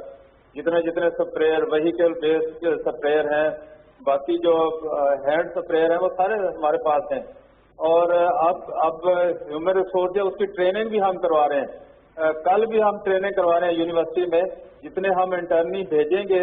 जितने स्प्रेयर, व्हीकल बेस्ड स्प्रेयर हैं, बाकी जो हैंड स्प्रेयर है वो सारे हमारे पास हैं, और अब ह्यूमन रिसोर्स है उसकी ट्रेनिंग भी हम करवा रहे हैं। कल भी हम ट्रेनिंग करवा रहे हैं यूनिवर्सिटी में, जितने हम इंटर्नी भेजेंगे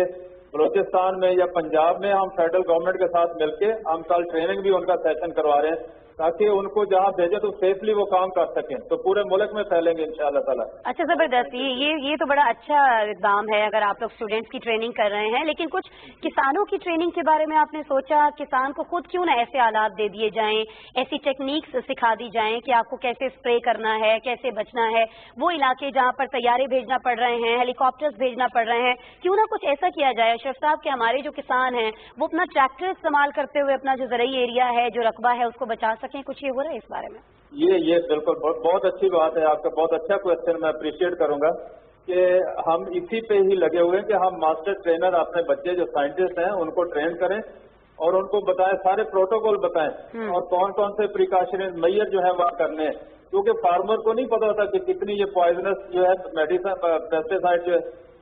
बलूचिस्तान में या पंजाब में हम फेडरल गवर्नमेंट के साथ मिलके हम कल ट्रेनिंग भी उनका सेशन करवा रहे हैं ताकि उनको जहाँ भेजे तो सेफली वो काम कर सकें, तो पूरे मुल्क में फैलेंगे इंशाअल्लाह ताला। अच्छा, जबरदस्त। ये तो बड़ा अच्छा इक़दाम है अगर आप लोग स्टूडेंट्स की ट्रेनिंग कर रहे हैं, लेकिन कुछ किसानों की ट्रेनिंग के बारे में आपने सोचा? किसान को खुद क्यों ना ऐसे आलात दे दिए जाएं, ऐसी टेक्निक्स सिखा दी जाएं कि आपको कैसे स्प्रे करना है, कैसे बचना है। वो इलाके जहाँ पर तैयारे भेजना पड़ रहे हैं, हेलीकॉप्टर्स भेजना पड़ रहे हैं, क्यों ना कुछ ऐसा किया जाए अशरफ साहब कि हमारे जो किसान हैं वो अपना ट्रैक्टर इस्तेमाल करते हुए अपना जो ज़रई एरिया है, जो रकबा है, उसको बचा सकें। कुछ ये हो रहा है इस बारे में? ये बिल्कुल बहुत अच्छी बात है आपका, बहुत अच्छा क्वेश्चन, मैं अप्रिशिएट करूंगा कि हम इसी पे ही लगे हुए हैं कि हम मास्टर ट्रेनर अपने बच्चे जो साइंटिस्ट हैं उनको ट्रेन करें और उनको बताएं, सारे प्रोटोकॉल बताएं और कौन कौन से प्रिकॉशनरी मेजर जो है वह करने हैं, क्योंकि फार्मर को नहीं पता होता कि कितनी ये पॉइजनस जो है मेडिसिन पेस्टिसाइड जो है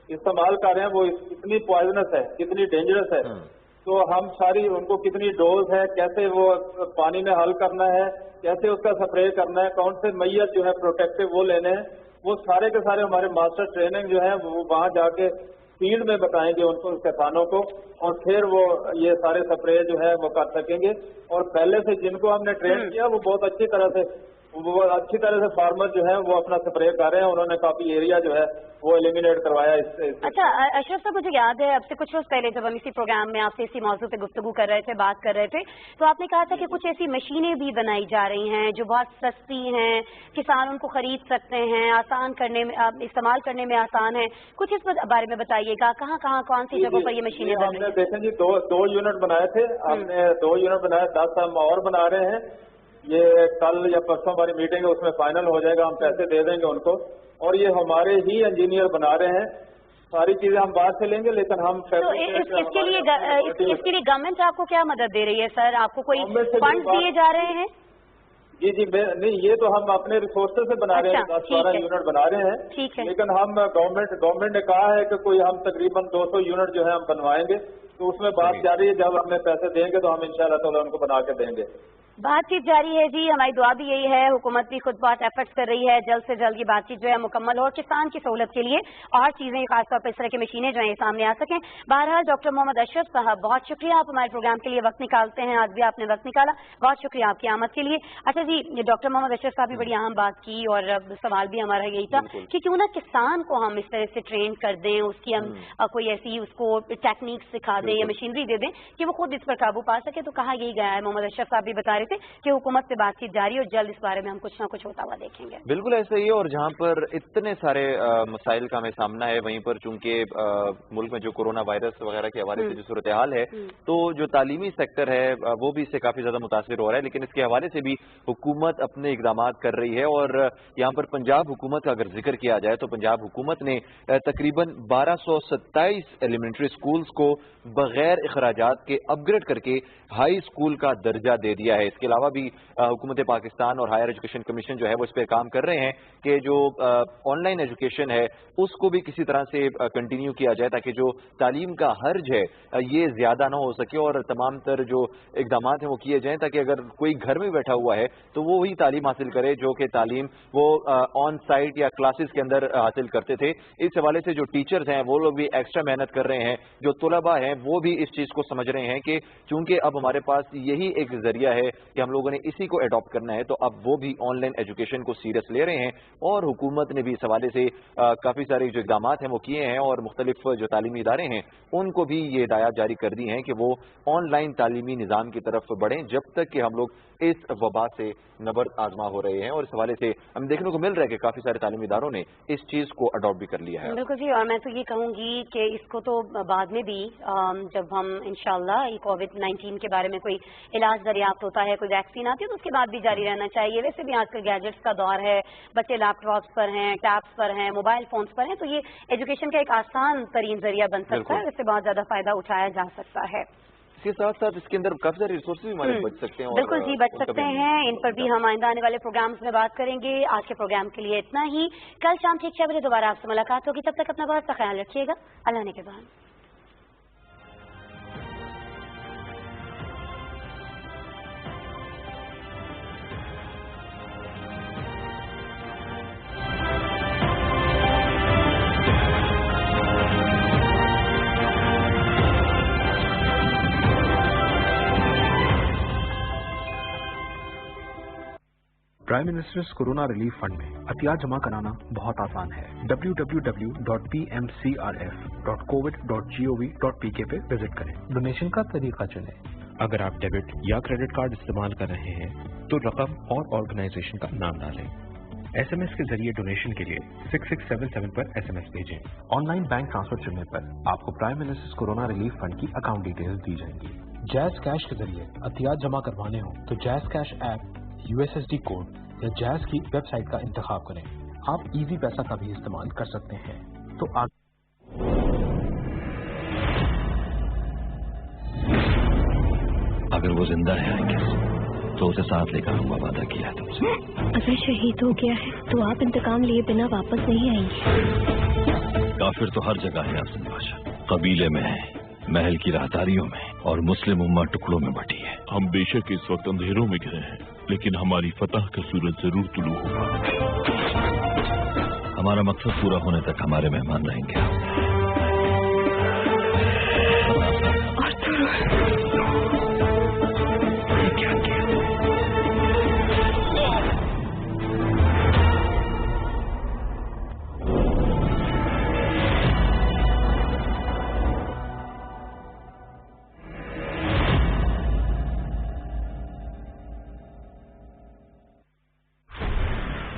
इस्तेमाल कर रहे हैं वो कितनी पॉइजनस है, कितनी डेंजरस है। तो हम सारी उनको कितनी डोज है, कैसे वो पानी में हल करना है, कैसे उसका स्प्रे करना है, कौन से मैयर जो है प्रोटेक्टिव वो लेने हैं, वो सारे के सारे हमारे मास्टर ट्रेनिंग जो है वो वहाँ जाके फील्ड में बताएंगे उनको, किसानों को, और फिर वो ये सारे स्प्रे जो है वो कर सकेंगे। और पहले से जिनको हमने ट्रेन किया वो बहुत अच्छी तरह से फार्मर जो है वो अपना स्प्रे कर रहे हैं, उन्होंने काफी एरिया जो है वो एलिमिनेट करवाया इससे। अच्छा अशरफ साहब, मुझे याद है अब से कुछ रोज पहले जब हम इसी प्रोग्राम में आपसे इसी मौजू पे गुफ्तगू कर रहे थे, बात कर रहे थे, तो आपने कहा था कि कुछ ऐसी मशीनें भी बनाई जा रही हैं जो बहुत सस्ती हैं, किसान उनको खरीद सकते हैं, आसान करने में, इस्तेमाल करने में आसान है। कुछ इस बारे में बताइएगा, कहाँ कहाँ कौन सी जगहों पर ये मशीनें बन रही हैं? देखें जी, दो यूनिट बनाए थे हमने, 2 यूनिट बनाए, 10 हम और बना रहे हैं। ये कल या परसों हमारी मीटिंग है, उसमें फाइनल हो जाएगा, हम पैसे दे देंगे उनको, और ये हमारे ही इंजीनियर बना रहे हैं। सारी चीजें हम बाहर से लेंगे, लेकिन हम तो इसके लिए गवर्नमेंट आपको क्या मदद दे रही है सर? आपको कोई फंड दिए जा रहे हैं? जी नहीं, ये तो हम अपने रिसोर्सेज से बना रहे हैं, 10-12 यूनिट बना रहे हैं। ठीक है, लेकिन हम गवर्नमेंट ने कहा है कि कोई हम तकरीबन 200 यूनिट जो है हम बनवाएंगे, तो उसमें बात जारी है, जब हमें पैसे देंगे तो हम इंशाअल्लाह ताला उनको बना के देंगे। बातचीत जारी है जी, हमारी दुआ भी यही है, हुकूमत भी खुद बहुत एफर्ट्स कर रही है, जल्द से जल्द ये बातचीत जो है मुकम्मल हो और किसान की सहूलत के लिए और चीजें खासतौर पर इस तरह की मशीनें जो है सामने आ सकें। बहरहाल डॉक्टर मोहम्मद अशरफ साहब, बहुत शुक्रिया, आप हमारे प्रोग्राम के लिए वक्त निकालते हैं, आज भी आपने वक्त निकाला, बहुत शुक्रिया आपकी आमद के लिए। अच्छा जी, डॉक्टर मोहम्मद अशरफ साहब भी बड़ी अहम बात की और सवाल भी हमारा यही था कि क्यों ना किसान को हम इस तरह से ट्रेन कर दें, उसकी हम कोई ऐसी उसको टेक्निक सिखा दें या मशीनरी दे दें कि वो खुद इस पर काबू पा सके। तो कहा यही गया है, मोहम्मद अशरफ साहब भी बता रहे थे कि हुकूमत से बातचीत जारी और जल्द इस बारे में हम कुछ ना कुछ होता हुआ देखेंगे। बिल्कुल ऐसा ही है, और जहां पर इतने सारे मसाइल का हमें सामना है, वहीं पर चूंकि मुल्क में जो कोरोना वायरस वगैरह के हवाले से जो सूरत हाल है, तो जो तालीमी सेक्टर है वो भी इससे काफी ज्यादा मुतासिर हो रहा है। लेकिन इसके हवाले से भी हुकूमत अपने इकदाम कर रही है, और यहाँ पर पंजाब हुकूमत का अगर जिक्र किया जाए तो पंजाब हुकूमत ने तकरीबन 1227 एलिमेंट्री स्कूल्स को बगैर इखराजात के अपग्रेड करके हाई स्कूल का दर्जा दे दिया है। इसके अलावा भी हुकूमत पाकिस्तान और हायर एजुकेशन कमीशन जो है वो इस पर काम कर रहे हैं कि जो ऑनलाइन एजुकेशन है उसको भी किसी तरह से कंटिन्यू किया जाए, ताकि जो तालीम का हर्ज है ये ज्यादा ना हो सके और तमाम तर जो इकदाम हैं वो किए जाएं, ताकि अगर कोई घर में बैठा हुआ है तो वो वही तालीम हासिल करे जो कि तालीम वो ऑन साइट या क्लासेस के अंदर हासिल करते थे। इस हवाले से जो टीचर्स हैं वो लोग भी एक्स्ट्रा मेहनत कर रहे हैं, जो तुलबा हैं वो भी इस चीज को समझ रहे हैं कि चूंकि अब हमारे पास यही एक जरिया है कि हम लोगों ने इसी को अडॉप्ट करना है, तो अब वो भी ऑनलाइन एजुकेशन को सीरियस ले रहे हैं। और हुकूमत ने भी इस हवाले से काफी सारे जो इकदाम हैं वो किए हैं, और मुख्तलिफ जो तालीमी इदारे हैं उनको भी ये हिदायत जारी कर दी हैं कि वो ऑनलाइन तालीमी निज़ाम की तरफ बढ़ें, जब तक कि हम लोग इस वबा से नबर्द आजमा हो रहे हैं। और इस हवाले से हम देखने को मिल रहा है कि काफी सारे तालीमी इदारों ने इस चीज को अडॉप्ट भी कर लिया है। बिल्कुल जी, और मैं तो ये कहूंगी कि इसको तो बाद में भी जब हम इंशाल्लाह कोविड-19 के बारे में कोई इलाज दरियाफ्त होता है, कोई वैक्सीन आती है, तो उसके बाद भी जारी रहना चाहिए। वैसे भी आजकल गैजेट्स का दौर है, बच्चे लैपटॉप्स पर हैं, टैब्स पर हैं, मोबाइल फोन्स पर हैं, तो ये एजुकेशन का एक आसान तरीन जरिया बन सकता है, इससे बहुत ज्यादा फायदा उठाया जा सकता है। इसके साथ साथ इसके अंदर काफी सारे रिसोर्सेज भी हमारे बच सकते हैं। बिल्कुल जी, बच सकते हैं, इन पर भी हम आइंदा आने वाले प्रोग्राम्स में बात करेंगे। आज के प्रोग्राम के लिए इतना ही, कल शाम ठीक 6 बजे दोबारा आपसे मुलाकात होगी, तब तक अपना बहुत सा ख्याल रखिएगा। अल्लाह ने के बाद। Prime ministers corona relief fund में अतिया जमा कराना बहुत आसान है। www.pmcrf.covid.gov.pk पे विजिट करें। डोनेशन का तरीका चुनें। अगर आप डेबिट या क्रेडिट कार्ड इस्तेमाल कर रहे हैं तो रकम और ऑर्गेनाइजेशन का नाम डालें। SMS के जरिए डोनेशन के लिए 6677 पर SMS भेजें। ऑनलाइन बैंक ट्रांसफर चुनने पर आपको prime ministers corona relief fund की अकाउंट डिटेल्स दी जाएंगी। जैज़ कैश के जरिए अतियात जमा करवाने हो तो jazz cash app, USSD code या जैज़ की वेबसाइट का इंतखाब करें। आप इजी पैसा का भी इस्तेमाल कर सकते हैं। तो अगर वो जिंदा है तो उसे साथ लेकर आऊंगा, वादा किया है तुमसे। अगर शहीद हो गया है तो आप इंतकाम लिए बिना वापस नहीं आएंगे। काफिर तो हर जगह है अफजल बादशाह, कबीले में है, महल की राहदारियों में, और मुस्लिम उम्मा टुकड़ों में बटी है। हम बेशक इस वक्त अंधेरों में गिरे हैं, लेकिन हमारी फतह का सूरज जरूर तुलू होगा। हमारा मकसद पूरा होने तक हमारे मेहमान रहेंगे।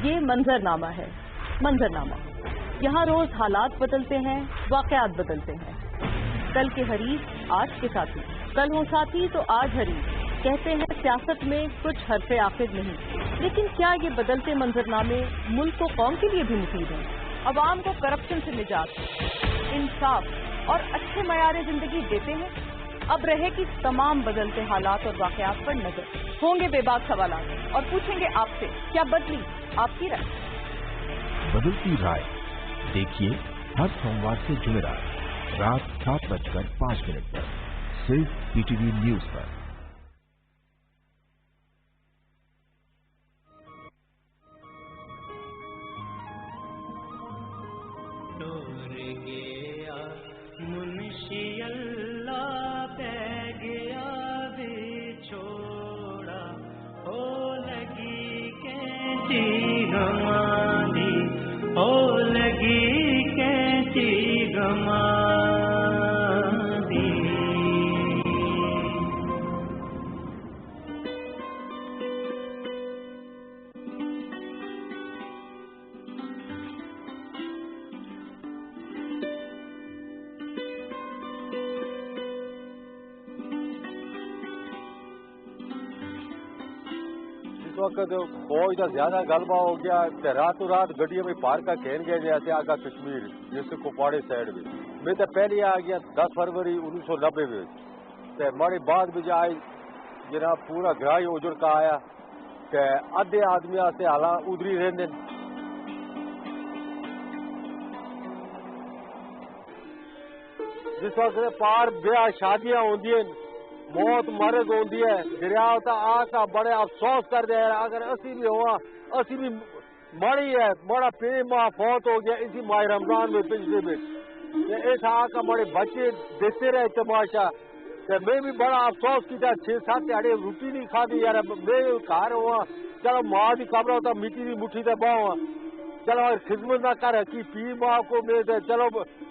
ये मंजरनामा है। मंजरनामा, यहाँ रोज हालात बदलते हैं, वाकयात बदलते हैं। कल के हरीफ आज के साथी, कल हो साथी तो आज हरीफ। कहते हैं सियासत में कुछ हरफे आखिर नहीं, लेकिन क्या ये बदलते मंजरनामे मुल्क को कौम के लिए भी मुफीद हैं? अवाम को करप्शन से निजात, इंसाफ और अच्छे मयार जिंदगी देते हैं? अब रहे कि तमाम बदलते हालात और वाकयात पर नजर, होंगे बेबाक सवालात और पूछेंगे आपसे क्या बदली आपकी राय। बदलती राय देखिए हर सोमवार से जुमेरात रात 7:05 पर सिर्फ PTV न्यूज पर। वक्त फौज का ज्यादा गलबा हो गया, रातों रात गड्डियों में पार का कहन गया जैसे आगा कश्मीर जिससे कुपवाड़े साइड में। मैं तो पहले आ गया 10 फरवरी 1990 में, तो हमारे बाद में जो आई जनाब पूरा ग्राही उजड़ का आया, तो अद्धे आदमी से हाला उधरी रहते। जिस वक्त पार ब्याह शादियां होंगी, मौत मरद होती है, दरिया आका बड़े अफसोस कर दे। अगर असी भी हुआ, असी भी मरी है, बड़ा पे माह फौत हो गया इसी माह रमजान में पिछले में। ऐसा आका बड़े बच्चे देखते रहे तमाशा, तो मैं भी बड़ा अफसोस किया। 6-7 दिहाड़े रोटी नहीं खाती यार। मैं घर हुआ, चलो माँ की कब्र होता मिट्टी की मुट्ठी से बाहुआ, चलो खिदमत ना कर कि पी माँ को मैं चलो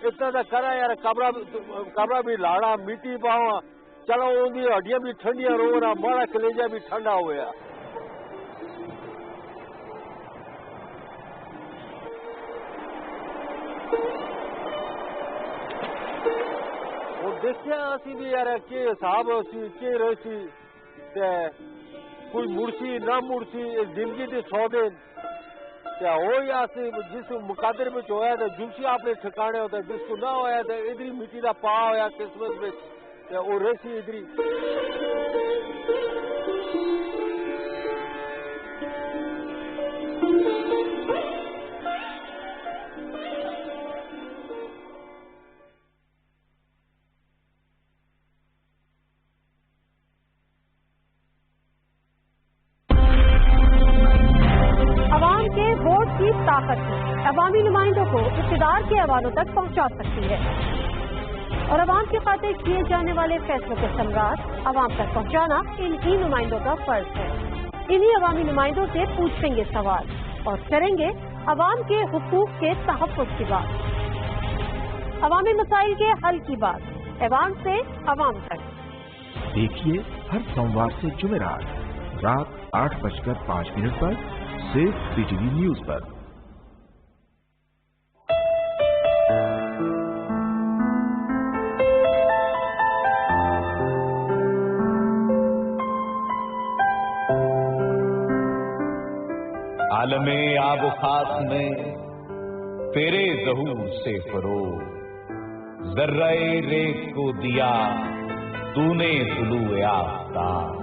इतना तो करा यार। कब्रा भी लाड़ा मिट्टी बाहुआ, चलो उनकी हड्डियां भी ठंडियां रो रहा, माड़ा कलेजा भी ठंडा होया। और देखिए असी भी यार के हिसाब के रही, कोई मुड़सी ना मुड़सी जिंदगी के 100 दिन हो या जिस मुकादर में होया तो जुलसी आपने ठिकाने होता, जिसको ना होया तो इधरी मिट्टी का पा होया किस्मत में और रेसी इधरी। अवाम के वोट की ताकत अवामी नुमाइंदों को इक़्तिदार के ऐवानों तक पहुंचा सकती है और अवाम के खातिर किए जाने वाले फैसलों के समरात अवाम तक पहुंचाना इन ही नुमाइंदों का फर्ज है। इन्हीं अवामी नुमाइंदों से पूछेंगे सवाल और करेंगे अवाम के हुकूक के तहफ़्फ़ुज़ की बात, अवामी मसाइल के हल की बात, अवाम से अवाम तक। देखिए हर सोमवार से जुमेरात रात 8:05 पर सिर्फ PTV न्यूज पर। आलमे आब खास में तेरे ज़हूर से फरोग, ज़र्रे रेत को दिया तूने तुलूए आफ्ताब।